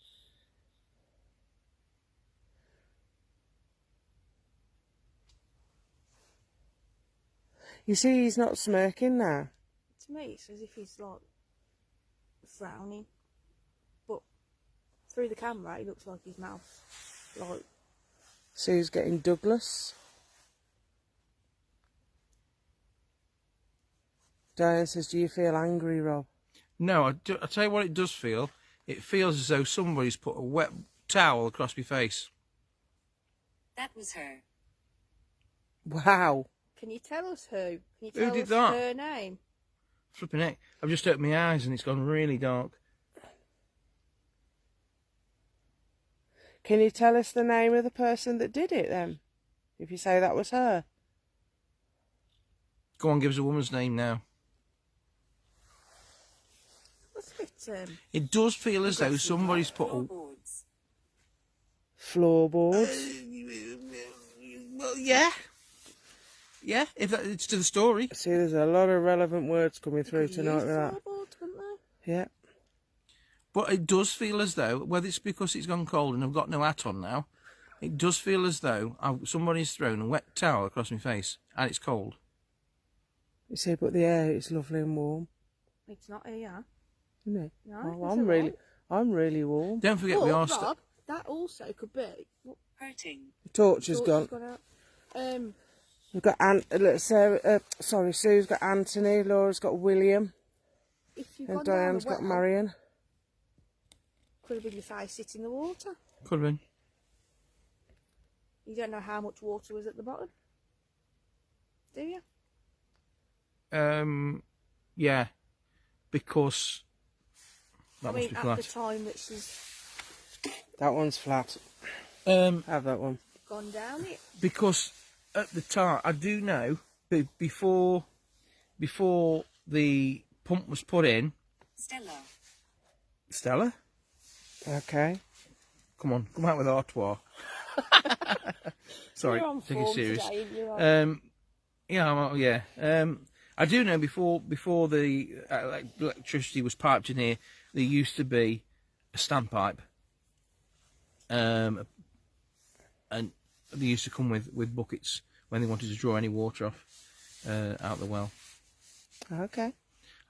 You see, he's not smirking now. To me, it's as if he's like frowning, but through the camera, it looks like his mouth, like. Sue's getting Douglas. Diane says, do you feel angry, Rob? No, I'll tell you what it does feel. It feels as though somebody's put a wet towel across my face. That was her. Wow. Can you tell us who? Can you Who tell did us that? her name? Flipping heck. I've just opened my eyes and it's gone really dark. Can you tell us the name of the person that did it then? If you say that was her. Go on, give us a woman's name now. What's it? It does feel as though somebody's put a... Floorboards. Floorboards. Well, yeah. Yeah, if that, it's to the story. See, there's a lot of relevant words coming through tonight with that. Floorboards, wouldn't they? Yeah. But it does feel as though, whether it's because it's gone cold and I've got no hat on now, it does feel as though somebody's thrown a wet towel across my face and it's cold. You see, but the air is lovely and warm, It's not here. isn't it? No, Oh, it's I'm really warm. Don't forget But, we are... Rob, that also could be. Hurting. The torch has Torch gone. out. We've got Sue's got Anthony, Laura's got William, If you've and gone down Diane's the got well, Marion. could have been your face sitting in the water. Could have been. You don't know how much water was at the bottom, do you? Yeah, because that I must mean, be at flat. the time that she's That one's flat. Have that one. gone down it. Because at the time, I do know before the pump was put in. Stella, Okay. come on, come out with artois. Sorry, You're on take it form serious. today, you're on- Yeah. I do know before the electricity was piped in here, there used to be a standpipe, and they used to come with buckets when they wanted to draw any water off out the well. Okay.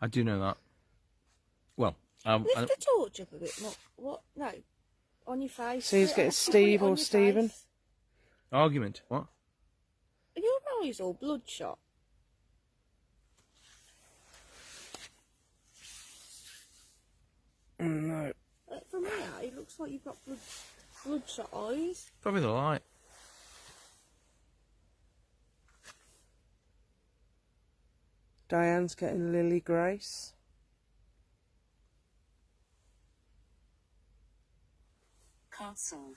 I do know that. Well, Lift the torch up a bit. What? No. On your face. So he's Put it getting on Steve or your Stephen? face. argument. What? Are your eyes all bloodshot? No. From here, it looks like you've got bloodshot eyes. Probably the light. Diane's getting Lily Grace. Castle.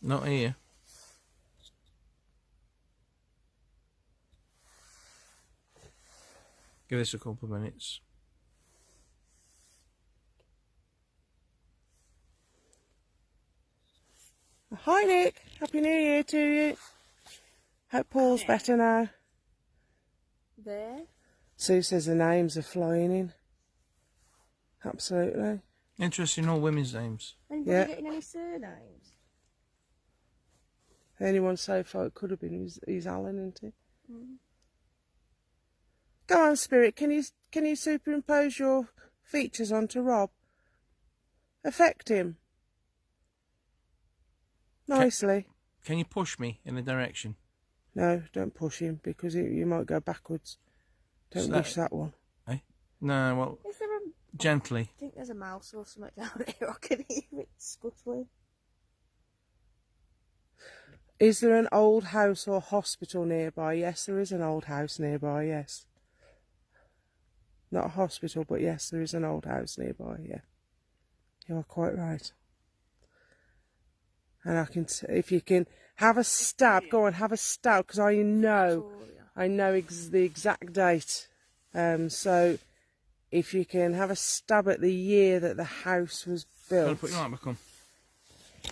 Not here. Give this a couple of minutes. Hi Nick, Happy New Year to you. Hope Paul's better now. There. Sue says the names are flying in. Absolutely. Interesting, all women's names. Anybody Yeah. getting any surnames? Anyone so far it could have been he's Alan, isn't he? Go on, Spirit, can you superimpose your features onto Rob? Affect him. Nicely. Can you push me in the direction? No, don't push him because you might go backwards. Don't So- wish that one. Eh? No, well, Is there a... gently. I think there's a mouse or something down here. I can hear it scuttling. Is there an old house or hospital nearby? Yes, there is an old house nearby, yes. Not a hospital, but yes, there is an old house nearby, yeah. You are quite right. And I can, if you can have a stab, go on, have a stab, because I know, Victoria. I know the exact date. So if you can have a stab at the year that the house was Gotta built. put your light back on.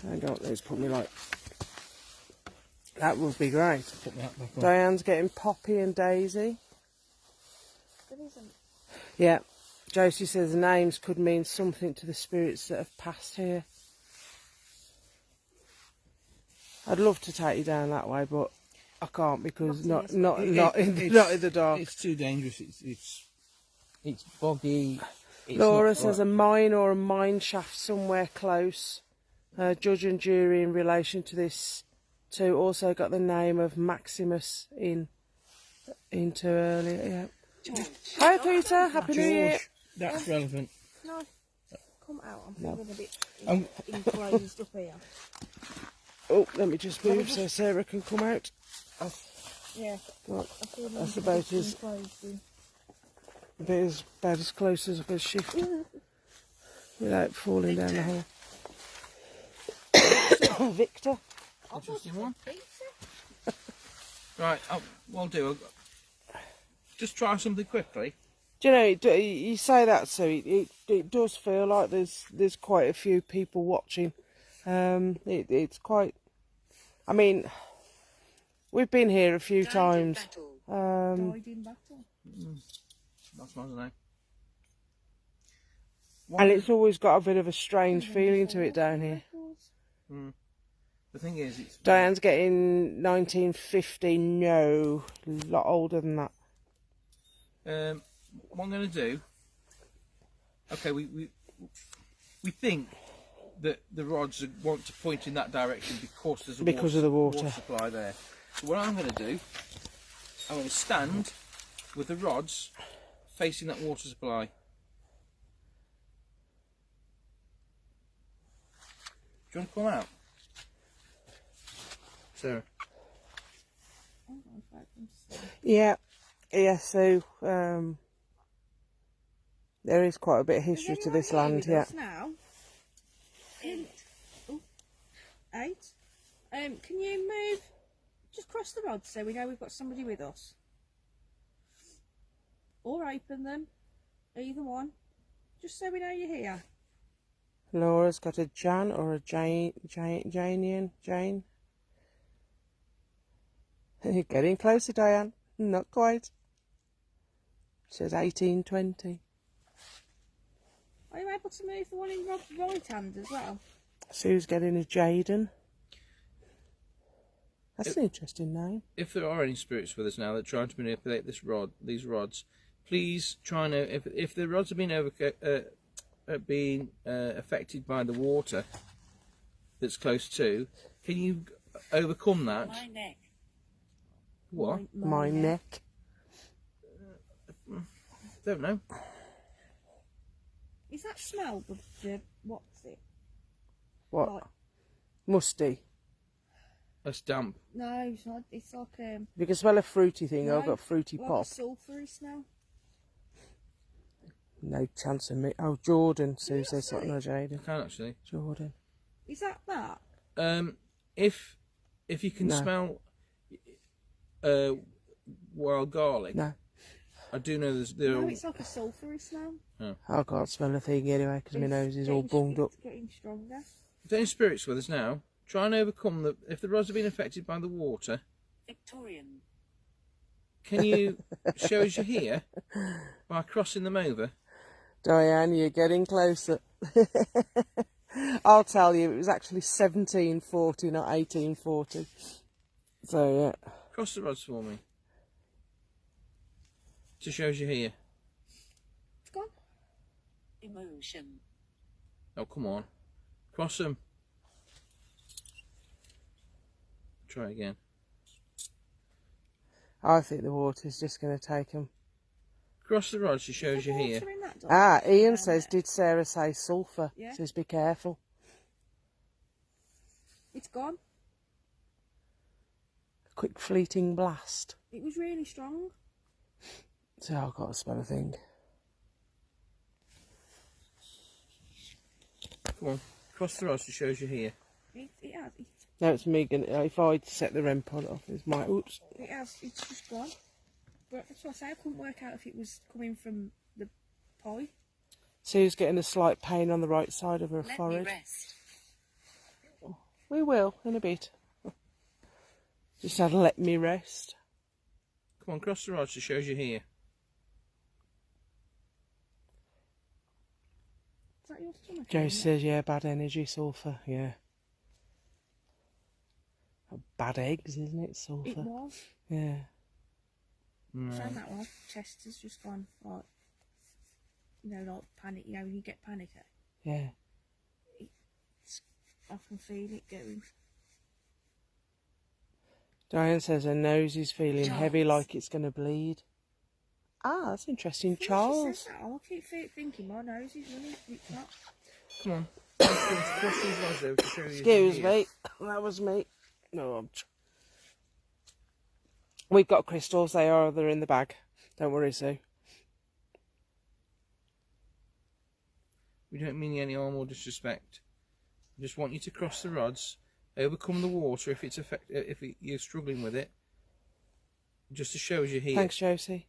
Hang on, let's put me like. That would be great. Put that back on. Diane's getting Poppy and Daisy. There isn't. Yeah. Josie says names could mean something to the spirits that have passed here. I'd love to take you down that way, but I can't because not in the dark. It's too dangerous. It's boggy. It's Laura not says a mine or a mine shaft somewhere close. Judge and jury in relation to this too also got the name of Maximus into earlier. Yeah. Hi Peter, Happy New Year. George, that's relevant. No. Come out. I'm No. feeling a bit Um, enclosed up here. Oh, let me just move so Sarah can come out. Yeah. Right. I feel That's a about bit as enclosed in. about as close as I can shift without falling down the hole. Victor. Interesting one. Right, we'll do. Just try something quickly. Do you know, you say that, so it does feel like there's quite a few people watching. It's quite. I mean, we've been here a few times. Died in battle. That's my name. And it's always got a bit of a strange feeling to it down here. The thing is, it's Diane's getting 1950. No, a lot older than that. what I'm going to do. Okay, we think that the rods want to point in that direction because there's Because of the water. supply there. So what I'm going to do, I'm going to stand with the rods facing that water supply. Do you want to come out, Sarah? Yeah. So there is quite a bit of history to this land. Yeah. Now? 8. Can you move just cross the rods so we know we've got somebody with us? Or open them, either one, just so we know you're here. Laura's got a Jan or a Jane. You're getting closer, Diane. Not quite. Says 1820. Are you able to move the one in Rob's right hand as well? Sue's getting a Jaden. That's an interesting name. If there are any spirits with us now that are trying to manipulate these rods, please try and if the rods have been affected by the water that's close to, can you overcome that? My neck. What? My neck. Don't know. Is that smell the what's it? What? Like, Musty. That's damp. no, it's not. It's like You can smell a fruity thing. no, I've got fruity like pop. a sulphury smell. No chance of me. Oh, Jordan. Sue says something on Jaden. I can actually. Jordan. Is that that? If you can No. smell wild garlic, No. I do know No, it's like a sulphury smell. I can't smell a thing anyway because my It's nose is all getting- bunged up. It's getting stronger. If there are any spirits with us now, try and overcome if the rods have been affected by the water. Victorian. Can you show us you're here by crossing them over? Diane, you're getting closer. I'll tell you, it was actually 1740, not 1840. So, yeah. Cross the rods for me. To show us you're here. It's gone. Emotion. Oh, come on. Cross them. Try again. I think the water's just going to take them. Cross the rods to show us Is you're there here. water in that dog? Ah, Ian Down says, there? did Sarah say sulphur? Yeah. Says be careful. It's gone. A quick fleeting blast. It was really strong. So I've got to smell a thing. Come on. Cross the rods to show us you're here. It has. No, it's me. If I'd set the REM pod off, it's my... Oops. It has. It's just gone. But that's what I say. I couldn't work out if it was coming from the pie. Sue's getting a slight pain on the right side of her Let me forehead. rest. We will, in a bit. Just had to let me rest. Come on, cross the rods. It shows you here. Is that your stomach? Joe isn't it? says, yeah, bad energy, sulphur, yeah. Bad eggs, isn't it, It sulphur? was. Yeah. Saying that one, chest has just gone like, you know, like panic. You know, when you get panic, Yeah. I can feel it going. Diane says her nose is feeling Charles. heavy, like it's going to bleed. Ah, that's interesting. When she Charles. says that, I keep thinking my nose is running. It's not. Come on. Cross these rods over to show you. Excuse here. me. That was me. No, we've got crystals. They're in the bag. Don't worry, Sue. We don't mean any harm or disrespect. I just want you to cross the rods, overcome the water if it's you're struggling with it, just to show you here. Thanks, Josie.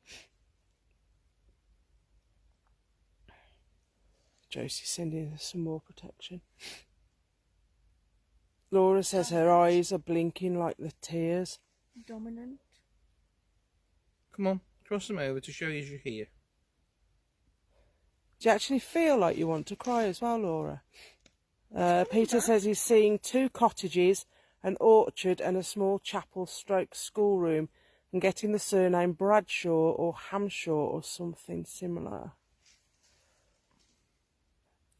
Josie's sending us some more protection. Laura says her eyes are blinking like the tears. Dominant. Come on, cross them over to show you you're here. Do you actually feel like you want to cry as well, Laura? Peter says he's seeing 2 cottages, an orchard and a small chapel stroke schoolroom, and getting the surname Bradshaw or Hampshire or something similar.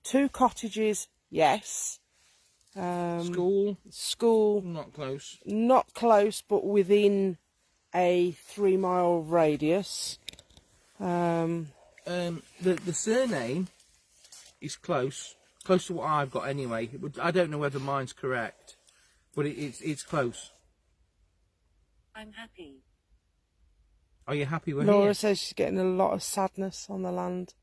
2 cottages, yes. School, Not close. not close, but within a 3-mile radius. The surname is close to what I've got anyway. I don't know whether mine's correct, but it's close. I'm happy. Are you happy with Laura here? says she's getting a lot of sadness on the land.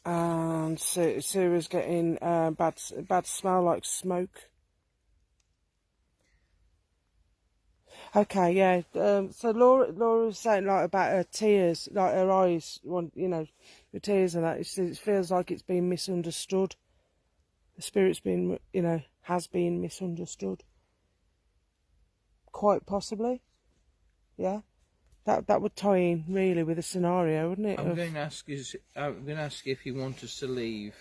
And Sarah's getting bad smell like smoke. Okay, yeah. So Laura was saying like about her tears, like her eyes, the tears and that. It feels like it's been misunderstood. The spirit's been, has been misunderstood. Quite possibly, yeah. That would tie in really with the scenario, wouldn't it? I'm going to ask if you want us to leave.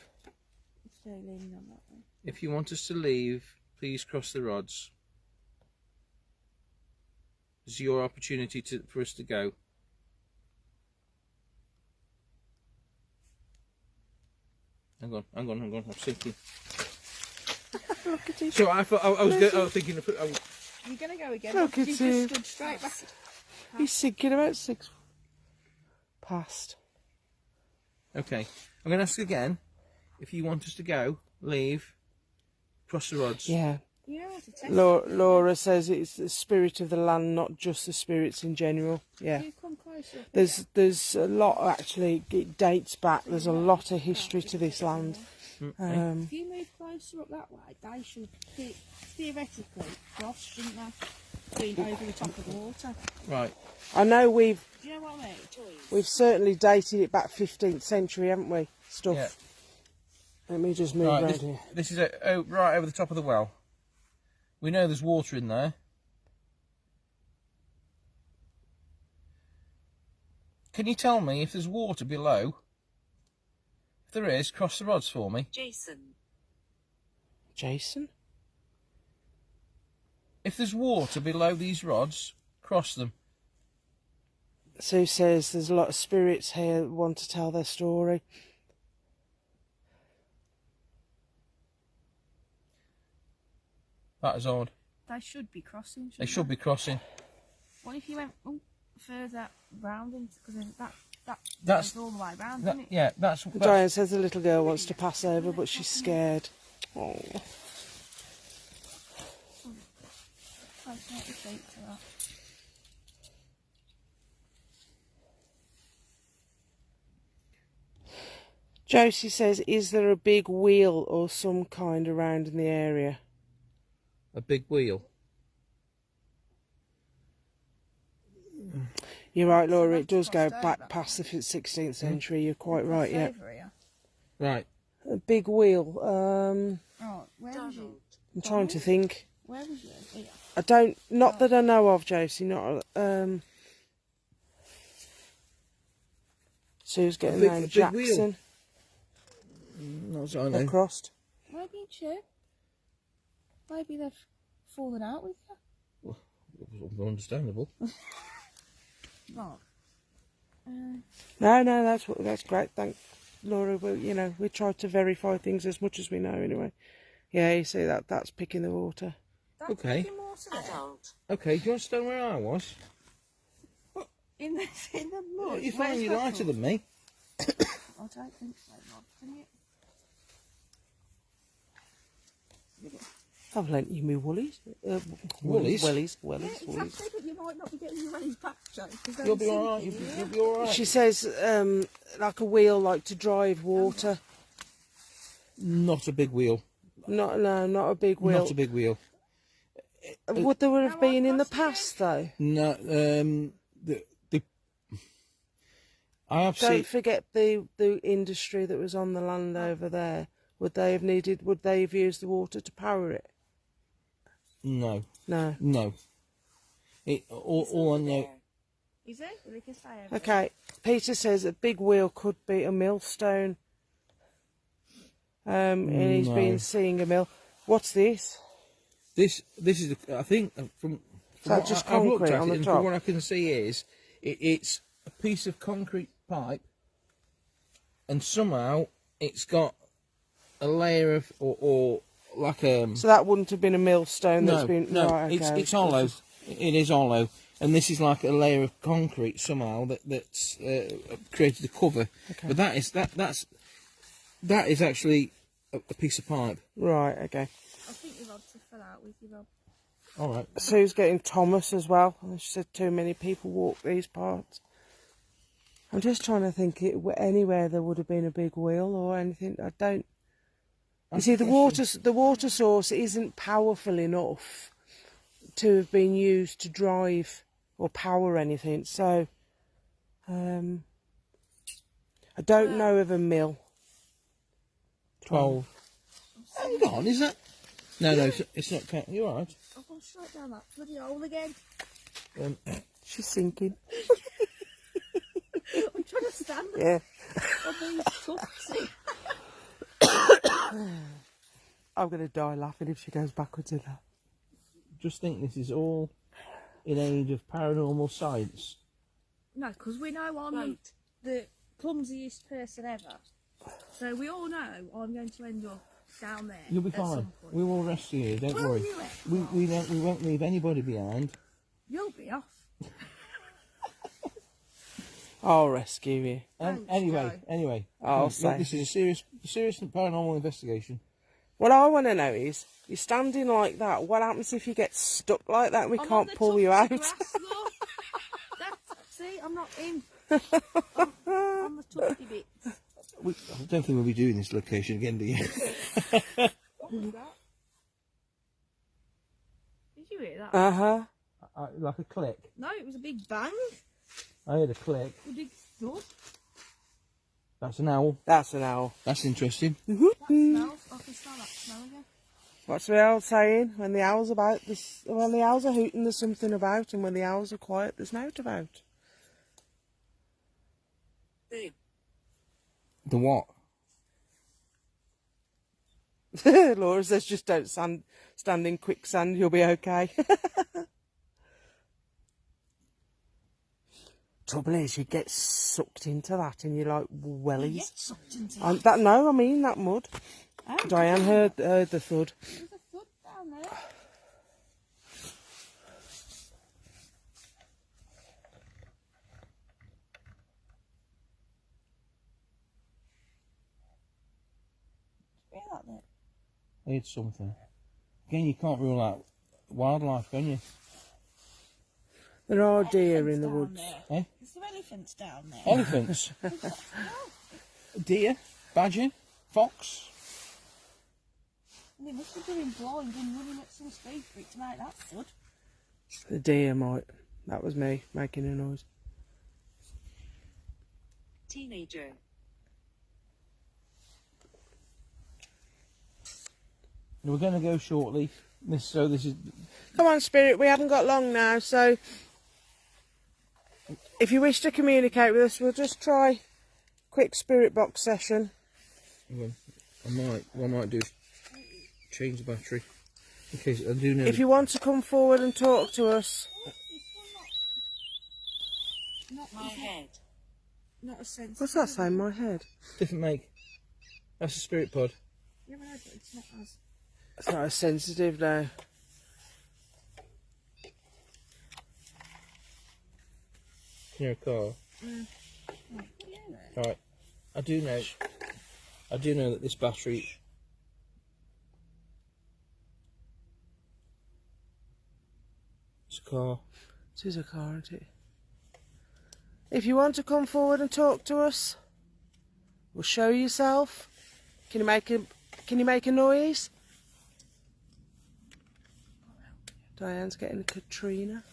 Stay leaning on that one. If you want us to leave, please cross the rods. This is your opportunity for us to go. Hang on. I'm thinking. Look at it. So I thought I was thinking. You're gonna go again. Look because at you him. just stood straight back. He's thinking about 6 past. Okay, I'm going to ask again. If you want us to go, leave, cross the rods. Yeah. You know how to test Laura says it's the spirit of the land, not just the spirits in general. Yeah. You come closer. There's a lot actually. It dates back. There's a lot of history to this land. If you move closer up that way, they should theoretically cross, shouldn't they? Being over the top of the water. Right. I know Do you know what I mean? we've certainly dated it back 15th century, haven't we? Stuff. Yeah. Let me just move Right. around here. This is right over the top of the well. We know there's water in there. Can you tell me if there's water below? If there is, cross the rods for me. Jason. Jason? If there's water below these rods, cross them. Sue says there's a lot of spirits here that want to tell their story. That is odd. They should be crossing. They should be crossing. What if you went further round? Because That's goes all the way round, doesn't it? Yeah, that's Diane says the little girl wants to pass over, but she's scared. Oh. Close out your feet to that. Josie says, is there a big wheel or some kind around in the area? A big wheel. You're right, Laura, it does go crossed back over. past the 16th century. You're quite right, yeah. Over here. Right. A big wheel. Oh, where was you? I'm trying to think. Where was you? Here. I don't, not that I know of, Josie, not, Sue's getting big- round a big wheel. Jackson Not so I know. across. Maybe it's you. Maybe they've fallen out with you. Understandable. Right. No, that's great. Thank Laura. We try to verify things as much as we know anyway. Yeah, you see that's picking the water. That's Okay. picking water there. Adult. Okay, do you understand where I was? In the mud. You Where's find you that lighter from? than me. I don't think so, Rob. Can you? I've lent you me woolies. Woolies? Wellies. Yeah, Woolies. exactly, but you might not be getting your wellies back, Joe. 'cause they're You'll be sinking, alright. yeah. You'll be alright. She says, like a wheel, like to drive water. Not a big wheel. Not a big wheel. Not a big wheel. Would there have How been in the crossed past though? No. I have seen. Don't forget the industry that was on the land over there. Would they have used the water to power it? No. No. No. All I know. Is it? We can stay over. Okay. Peter says a big wheel could be a millstone. And he's No. been seeing a mill. What's this? This is I think from that what just I've looked concrete at on it, the and top? from what I can see is it's a piece of concrete pipe, and somehow it's got a layer of or like So that wouldn't have been a millstone that's no been no right, okay. it's hollow. It is hollow, and this is like a layer of concrete somehow that's created a cover. Okay. But that is actually a piece of pipe. Right, okay. I think you're to fill out with you, Rob. All right. Sue's getting Thomas as well. She said too many people walk these parts. I'm just trying to think anywhere there would have been a big wheel or anything. I don't. You see, the water source isn't powerful enough to have been used to drive or power anything. So, I don't know of a mill. 12. Hang on, is that? No, it's not. You're all right. I've gone straight down that bloody hole again. She's sinking. I'm trying to stand Yeah. on these tufts. I'm going to die laughing if she goes backwards in that. Just think this is all in age of paranormal science. No, because we know I'm Right. the clumsiest person ever. So we all know I'm going to end up down there. You'll be at fine. some point. We will rescue you. Don't Will worry. you, Ed? We won't leave anybody behind. You'll be off. I'll rescue you. Thanks, Anyway. I'll look, say. this is a serious paranormal investigation. What I want to know is, you're standing like that, what happens if you get stuck like that and we I'm on can't the pull you tufts out? of grass, look. See, I'm not in. I'm on the tufty bits. I don't think we'll be doing this location again, do you? What was that? Did you hear that? Uh-huh. Like a click. No, it was a big bang. I heard a click. A big thud. That's an owl. That's an owl. That's interesting. That smells. I can smell that smell again. What's the old saying? When the owls when the owls are hooting, there's something about, and when the owls are quiet, there's nought about. Big. The what? Laura says, just don't stand in quicksand, you'll be okay. Trouble is, you get sucked into that and you're like, wellies. Get sucked into That mud. Oh, Diane heard the thud. There's a thud down there. Hear that there? I heard something. Again, you can't rule out wildlife, can you? There are deer in Elephants the down woods. there. Eh? Is there elephants down there? Elephants. Deer. Badger? Fox? And it must be doing blind and running at some speed for it to make that thud. The deer might. That was me making a noise. Teenager. We're going to go shortly. So this is... Come on, Spirit, we haven't got long now, so if you wish to communicate with us, we'll just try a quick spirit box session. Well, what I might do is change the battery. In case I do know... If you want to come forward and talk to us. Not My head. Not a sense. What's that saying, my head? Different make. That's a spirit pod. Yeah, but it's not as. It's not as sensitive now. Near a car. Alright. I do know that this battery... It's a car. It is a car, isn't it? If you want to come forward and talk to us, we'll show yourself. Can you make a noise? Diane's getting a Katrina.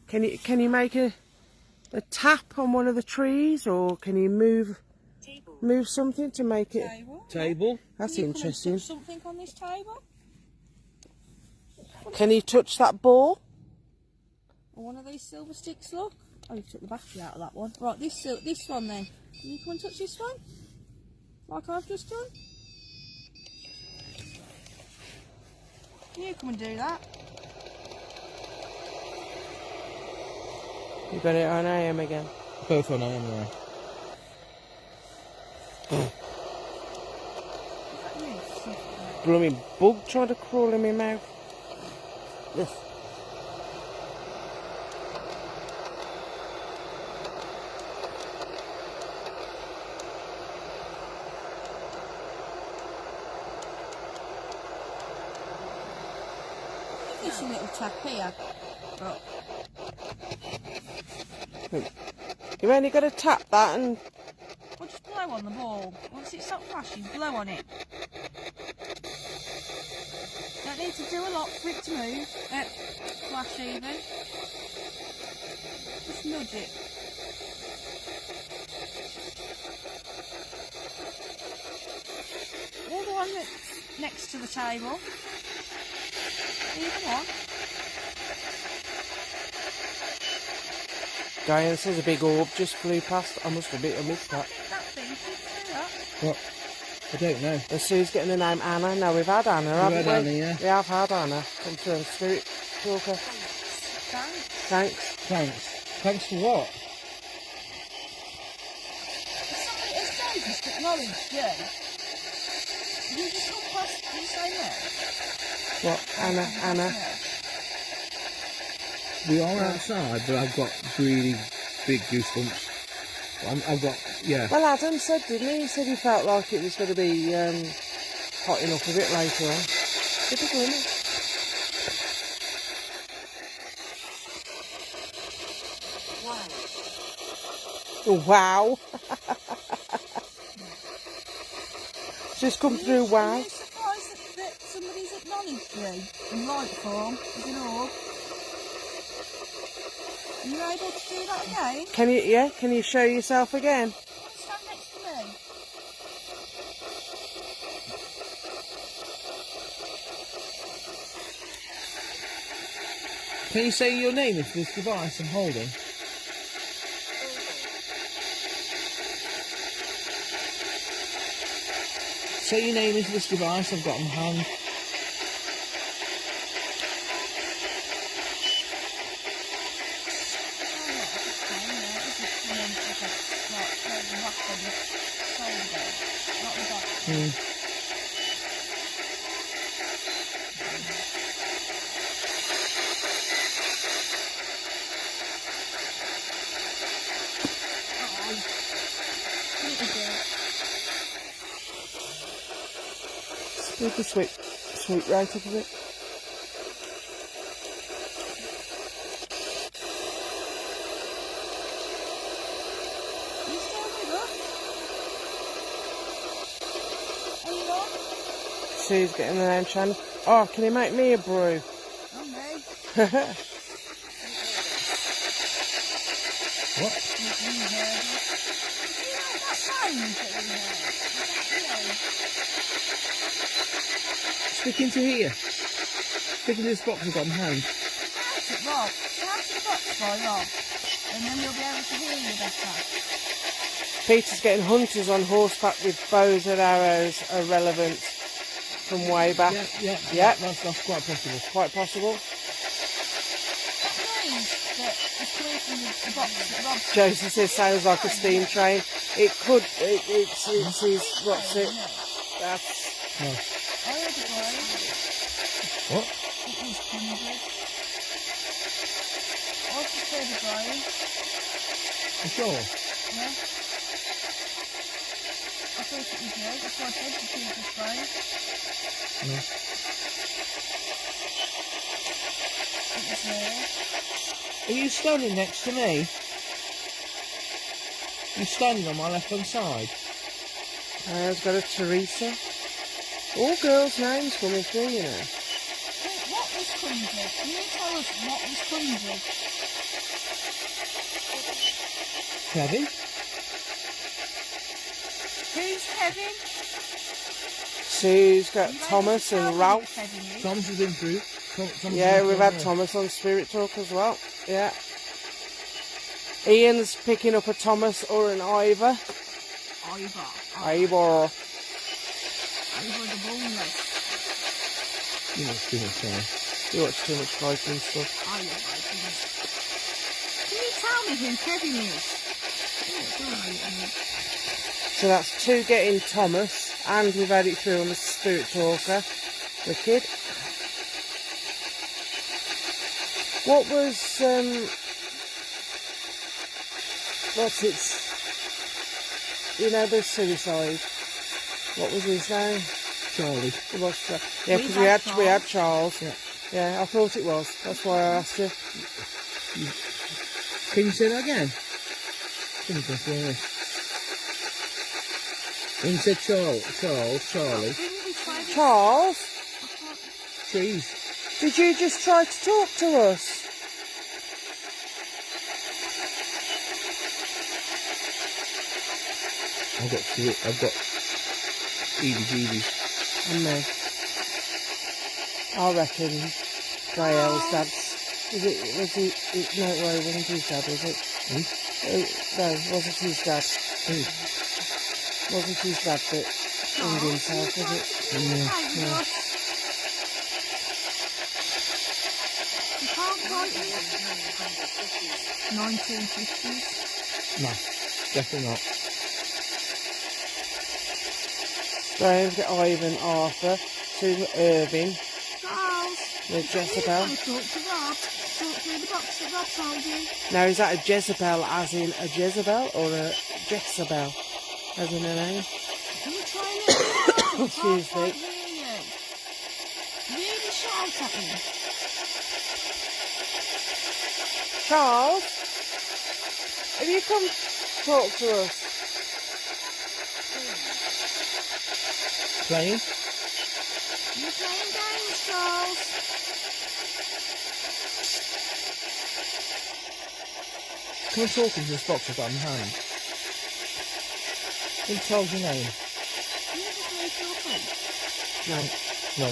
Can you make a tap on one of the trees, or can you move something to make it? Table? That's Can you come and interesting. touch something on this table? Can you touch that ball? Or one of these silver sticks, look. Oh, you took the battery out of that one. Right, this one then. Can you come and touch this one? Like I've just done? Can you come and do that? You got it on AM again. Both on AM now. Blooming bug trying to crawl in my mouth. Yes. Just a little tap here. Right. You've only got to tap that and... Well, just blow on the ball. Once it stops flashing, blow on it. Don't need to do a lot for it to move. Flash even. Just nudge it. All the one that's next to the table. Either one. Diane says a big orb just flew past. I missed that. That thing, see that? What? I don't know. And Sue's getting the name Anna. No, we've had Anna, haven't had we? Anna, yeah. We have had Anna. Come through and spirit talker. Thanks. Thanks. Thanks. Thanks for what? Somebody has noticed that knowledge, yeah. You just come past, you say no? What? Anna. No. We are outside, but I've got really big goosebumps. I've got, yeah. Well, Adam said, didn't he? He said he felt like it was going to be hot enough a bit later on. Typical, isn't it? Wow. Just come through, wow. Are you surprised that somebody's acknowledged you in right form as an orb? Are you able to do that again? Can you show yourself again? Stand next to me. Can you say your name if this device I'm holding? Say your name into this device I've got in my hand. Speed the sweep right up a bit. Sue's getting the name channel. Oh, can you make me a brew? Oh no. What? You heard it. You know that sound that we heard? Stick into here. Stick into this box I've got in hand. That's it, Rob. That's the box by Rob. And then we'll be able to hear you better. Peter's getting hunters on horseback with bows and arrows are relevant from way back. Yeah. Yeah. That's quite possible. Quite possible. That noise that is coming from the box that Rob's Josie says sounds like a steam train. It could. It's his. What's it? That's. No. I heard a boy. What? It was 100. I just heard a boy. You sure? Yeah. I thought it was you. That's why I said to Peter's phone. No. It was there. Are you standing next to me? You're standing on my left hand side. I've got a Teresa. All girls' names coming through, you know. What was 100? Can you tell us what was 100? Kevin? Who's Kevin? Sue's got You Thomas don't and know Ralph. what Kevin is. Thomas has been through. Yeah, we've had Thomas on Spirit Talk as well. Yeah. Ian's picking up a Thomas or an Ivor. Ivor. Ivor. Ivor the boneless. You know, too much time. You watch too much Viking stuff. I love Vikings. Can you tell me who Kevin is? So that's 2 getting Thomas, and we've had it through on the Spirit Talker. Wicked. What was, what's it? You know, the suicide. What was his name? Charlie. It was, yeah, because we had Charles. Yeah, I thought it was. That's why I asked you. Can you say that again? Can you go through this? When you said Charlie. Charles, Cheese. did you just try to talk to us? I've got EBGBs. And me. I reckon Gael's dad's. No, it wasn't his dad, was it? No, wasn't his dad. Wasn't his dad that hung himself, was it? Yeah. You can't quite hear it. 1950s. No, definitely not. Graham's got Ivan, Arthur, 2 Irving, Charles. with Jezebel. You want to talk to Rob? Talk through the box that Rob told you. Now, is that a Jezebel as in a Jezebel or a Jezebel as in a name? Can you try and let me know? Excuse me. Really shout at me. Charles, have you come talk to us? Playing? You're playing games, Charles. Come and talk into this box I've got in hand. Who tells your name? Can you just make your face? No. No.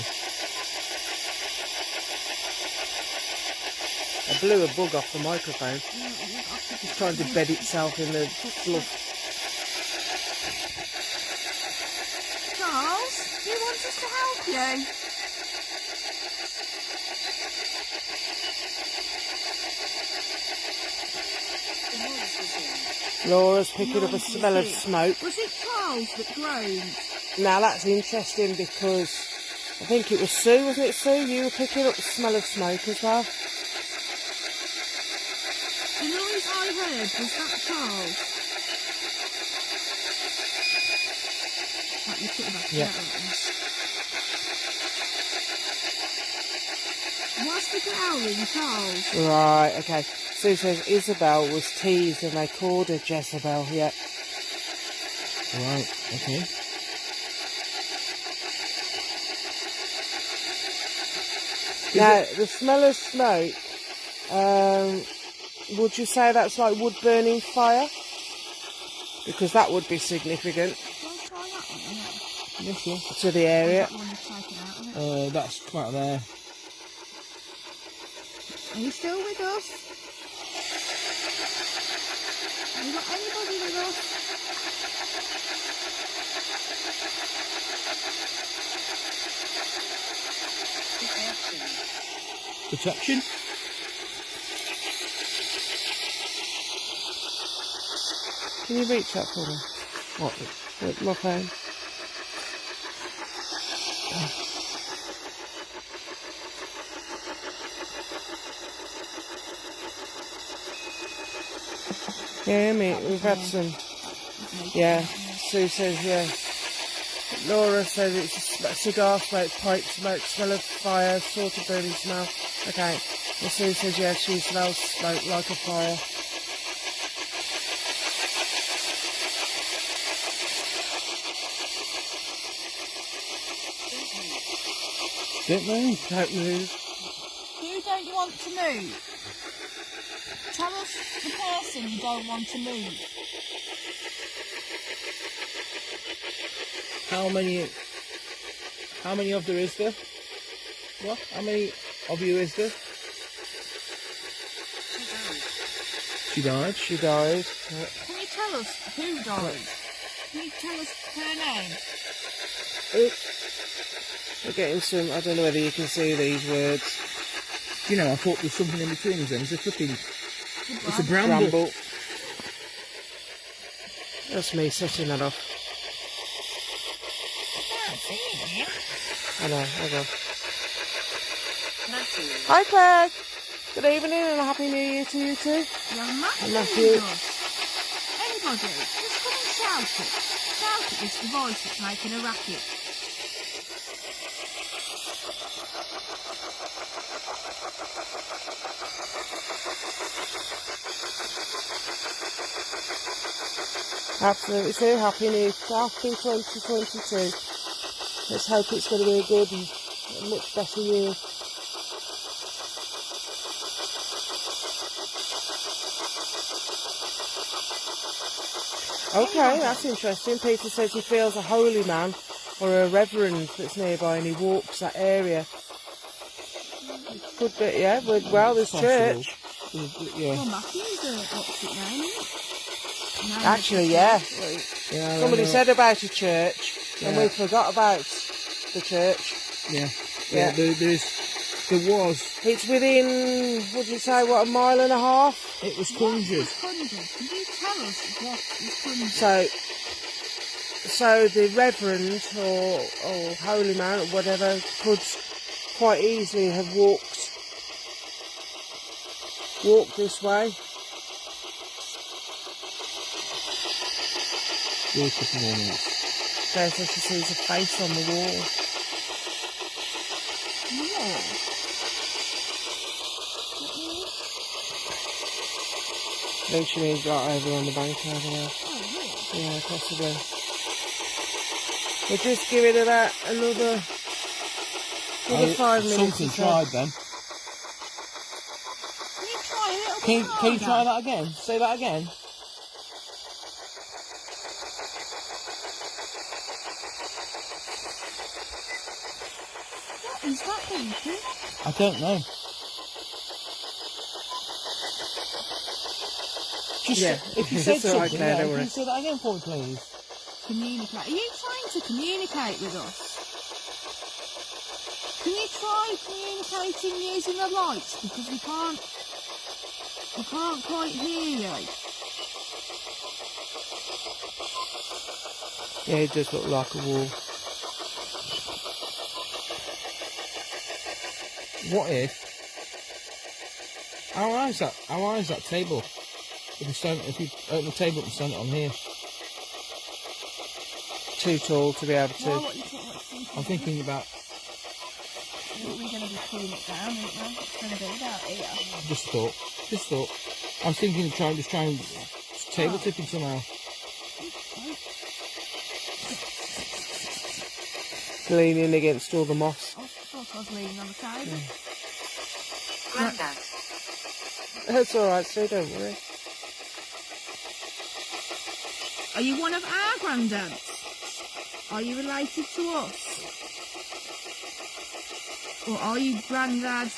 I blew a bug off the microphone. It's trying to bed itself in the fluff. Charles, do you want us to help you? Laura's picking up a smell of smoke. Was it Charles that groaned? Now that's interesting because I think it was Sue, wasn't it Sue? You were picking up the smell of smoke as well. The noise I heard, was that Charles? Right, you put it back Yeah. together. What's the growling, Charles? Right, okay. Sue says Isabel was teased and they called her Jezebel, yeah. Right, okay. Now, the smell of smoke, would you say that's like wood burning fire? Because that would be significant Shall I try that one? Or no? Yes, yeah. to the area. That one is taken out, isn't it? That's quite there. Are you still with us? Have you got anybody with us? Protection. Can you reach that for me? What? With my phone. Yeah, mate, we've had some. Yeah, Sue says yes. Laura says it's cigar smoke, pipe smoke, smell of fire, sort of burning smell. Okay. And Sue says yes, she smells smoke like a fire. Don't move. Don't move. Who don't you want to move? Tell us the person you don't want to move. How many of there is there? What? How many of you is there? She died. She died. Can you tell us who died? Can you tell us her name? We're getting some, I don't know whether you can see these words. You know, I thought there was something in between them. It's a flipping. It's a bramble. Bramble. That's me setting that off. I can't see it here. I know, hold on. Matthew. Hi Claire! Good evening and a happy new year to you too. Young Matthew. Matthew. Anybody, just come and shout it. Shout at this device that's making a racket. Absolutely Sue, happy 2022. Let's hope it's going to be a good and a much better year. Okay, that's interesting. Peter says he feels a holy man or a reverend that's nearby and he walks that area. Could be, yeah, well, there's church. Yeah. Oh, Matthew's what's it name, isn't it? No, Actually, yeah. Yeah. Somebody said about a church and we forgot about the church. Yeah. Yeah. There was. It's within, would you say, what, a mile and a half? It was What conjured. is conjured? Can you tell us what is conjured? So the reverend or holy man or whatever could quite easily have walked this way. Wait a couple more minutes. There, so she sees a face on the wall. Yeah. I think she means right over on the bank over there. Oh, really? Yeah, possibly. We'll just give it about another 5 minutes. Something or so. tried then. Can you try a little bit Can you harder? try that again? Say that again. What is that thinking? I don't know. Just Yeah. if you said It's all right, something, Claire, don't can worry. you say that again for me, please? Communicate. Are you trying to communicate with us? Can you try communicating using the lights? Because we can't quite hear you. Yeah, it does look like a wall. What if? How high is that table? If you open the table up and stand it on here, Too tall to be able Well, to. what you thinking? I'm thinking about We're going to be pulling it down, aren't we? It's going to be about here. just thought. I was thinking of trying table tipping somehow. Leaning against all the moss. I thought I was leaning on the table. Grandad. That's alright, Sue, don't worry. Are you one of our granddads? Are you related to us? Or are you granddad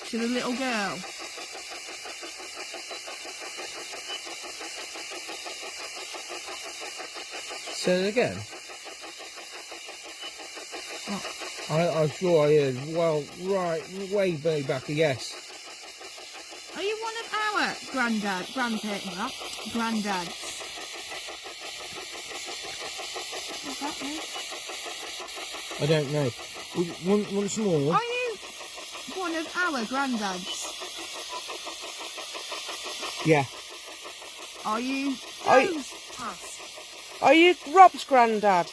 to the little girl? Say it again. What? I'm sure I heard. Well, right, way back, yes. Are you one of our granddads? What's that mean? I don't know. Once more. Are you one of our granddads? Yeah. Are you Are- Joe's? Pass. Are you Rob's granddad?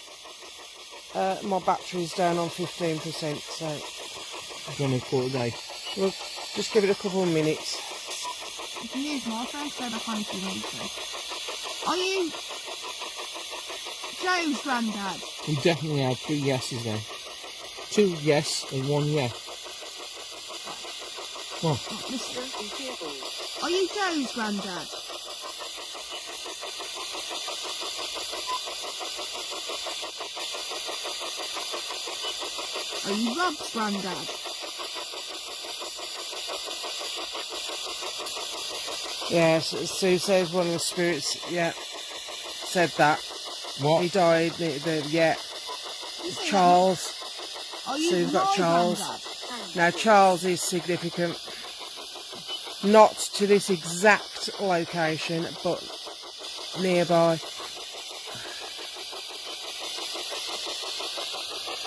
My battery's down on 15%, so I've done a quarter day. we'll just give it a couple of minutes. You can use my phone to go back on if you need to. Are you Joe's granddad? We definitely had 3 yeses then. 2 yes and 1 yeah. What? Mister, Be careful. are you Joe's granddad? Are you Rob's granddad? Yes, Sue says one of the spirits, yeah, said that. What? He died, yeah. Charles. Are you Sue's got my Charles. granddad? Now, Charles is significant. Not to this exact location, but nearby.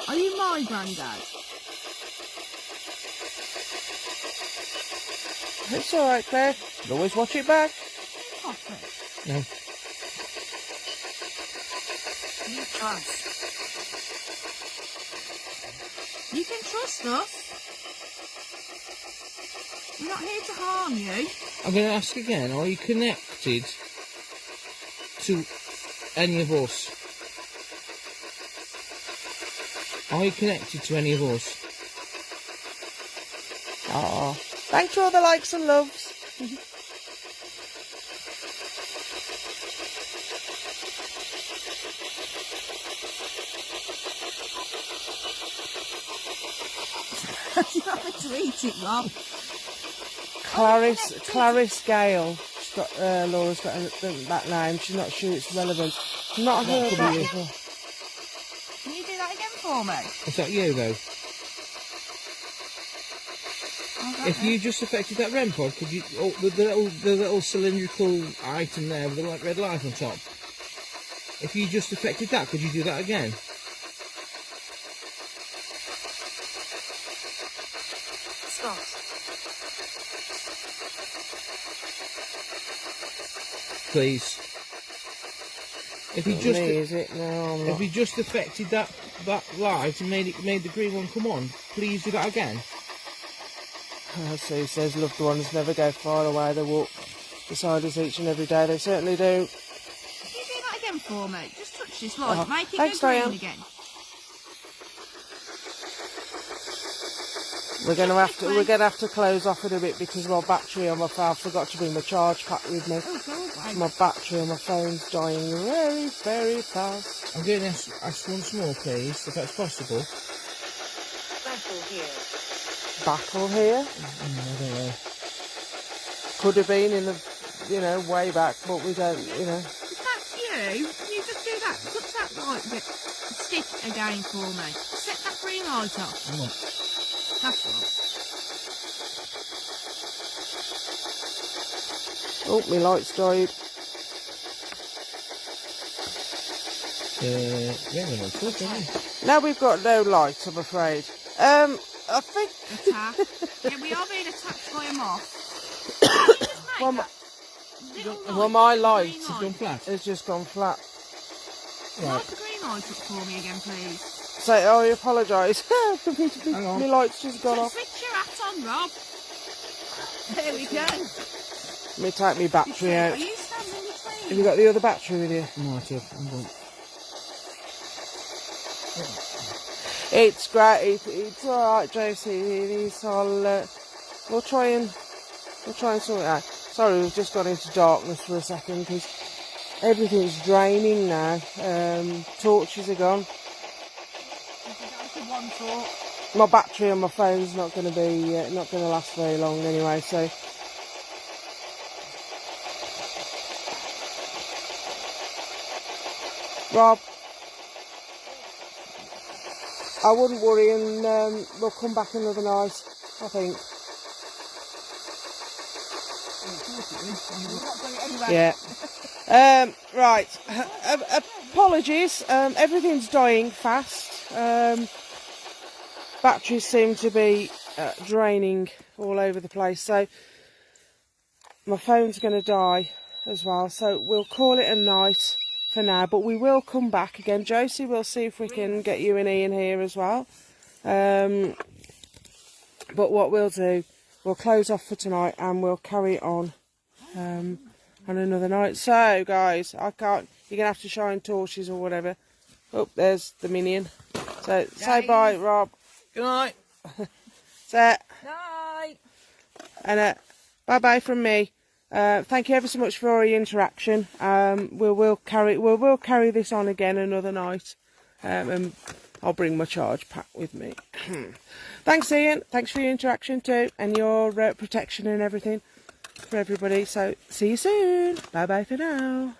Are you my granddad? It's alright, Claire. You'll always watch it back. Coffee. No. You trust. You can trust us. We're not here to harm you. I'm going to ask again, are you connected to any of us? Are you connected to any of us? Oh, thanks for all the likes and loves. You have to eat it, Rob. Clarice Gale. She's got, Laura's got that name. She's not sure it's relevant. Not heard that before. Can you do that again for me? Is that you though? Okay. If you just affected that REM pod, could you? Oh, the little cylindrical item there with the red light on top. If you just affected that, could you do that again? Scott. Please. If you Not just me, is it? No, I'm if not. you just affected that light and made the green one come on, please do that again. Sue says loved ones never go far away. They walk beside us each and every day. They certainly do. Can you do that again for me? Just touch this light. Oh, Make it thanks, go green Diane. again. We're gonna have to close off in a bit because my battery on my phone. I forgot to bring my charge pack with me. Oh, God. My battery on my phone's dying very, very fast. I'm going to ask once more, please, if that's possible. Battle here. Battle here. I don't know. Could have been in the, way back, but we don't, If that's you, can you just do that? Touch that light bit. Stick again for me. Set that green light off. Come on. That's right. Oh, my light's died. Yeah, we're not talking, are we? Now we've got no light, I'm afraid. I think. Attack. Yeah, we are being attacked by a moth. Well, my light It's gone flat. has just gone flat. Light the green light up for me again, please. So, I apologise. Hang on. My light's just gone off. Switch your hat on, Rob. There we go. Let me take my battery Are out. you standing Have between? you got the other battery with you? Might have. Hang on. It's great. It's all right, Josie. It is. We'll try and sort it out. Sorry, we've just got into darkness for a second because everything's draining now. Torches are gone. My battery on my phone's not going to be not going to last very long anyway. So. Rob, I wouldn't worry, and we'll come back another night, I think. Yeah. Right. Apologies. Everything's dying fast. Batteries seem to be draining all over the place, so my phone's going to die as well. So we'll call it a night for now, but we will come back again. Josie, we'll see if we can get you and Ian here as well. But what we'll do, we'll close off for tonight and we'll carry on another night. So guys, you're gonna have to shine torches or whatever. Oh, there's the minion. So say bye, Rob. Good night. Set. Night. And bye bye from me. Thank you ever so much for your interaction. We will carry this on again another night, and I'll bring my charge pack with me. Thanks, Ian. Thanks for your interaction too, and your protection and everything for everybody. So see you soon. Bye bye for now.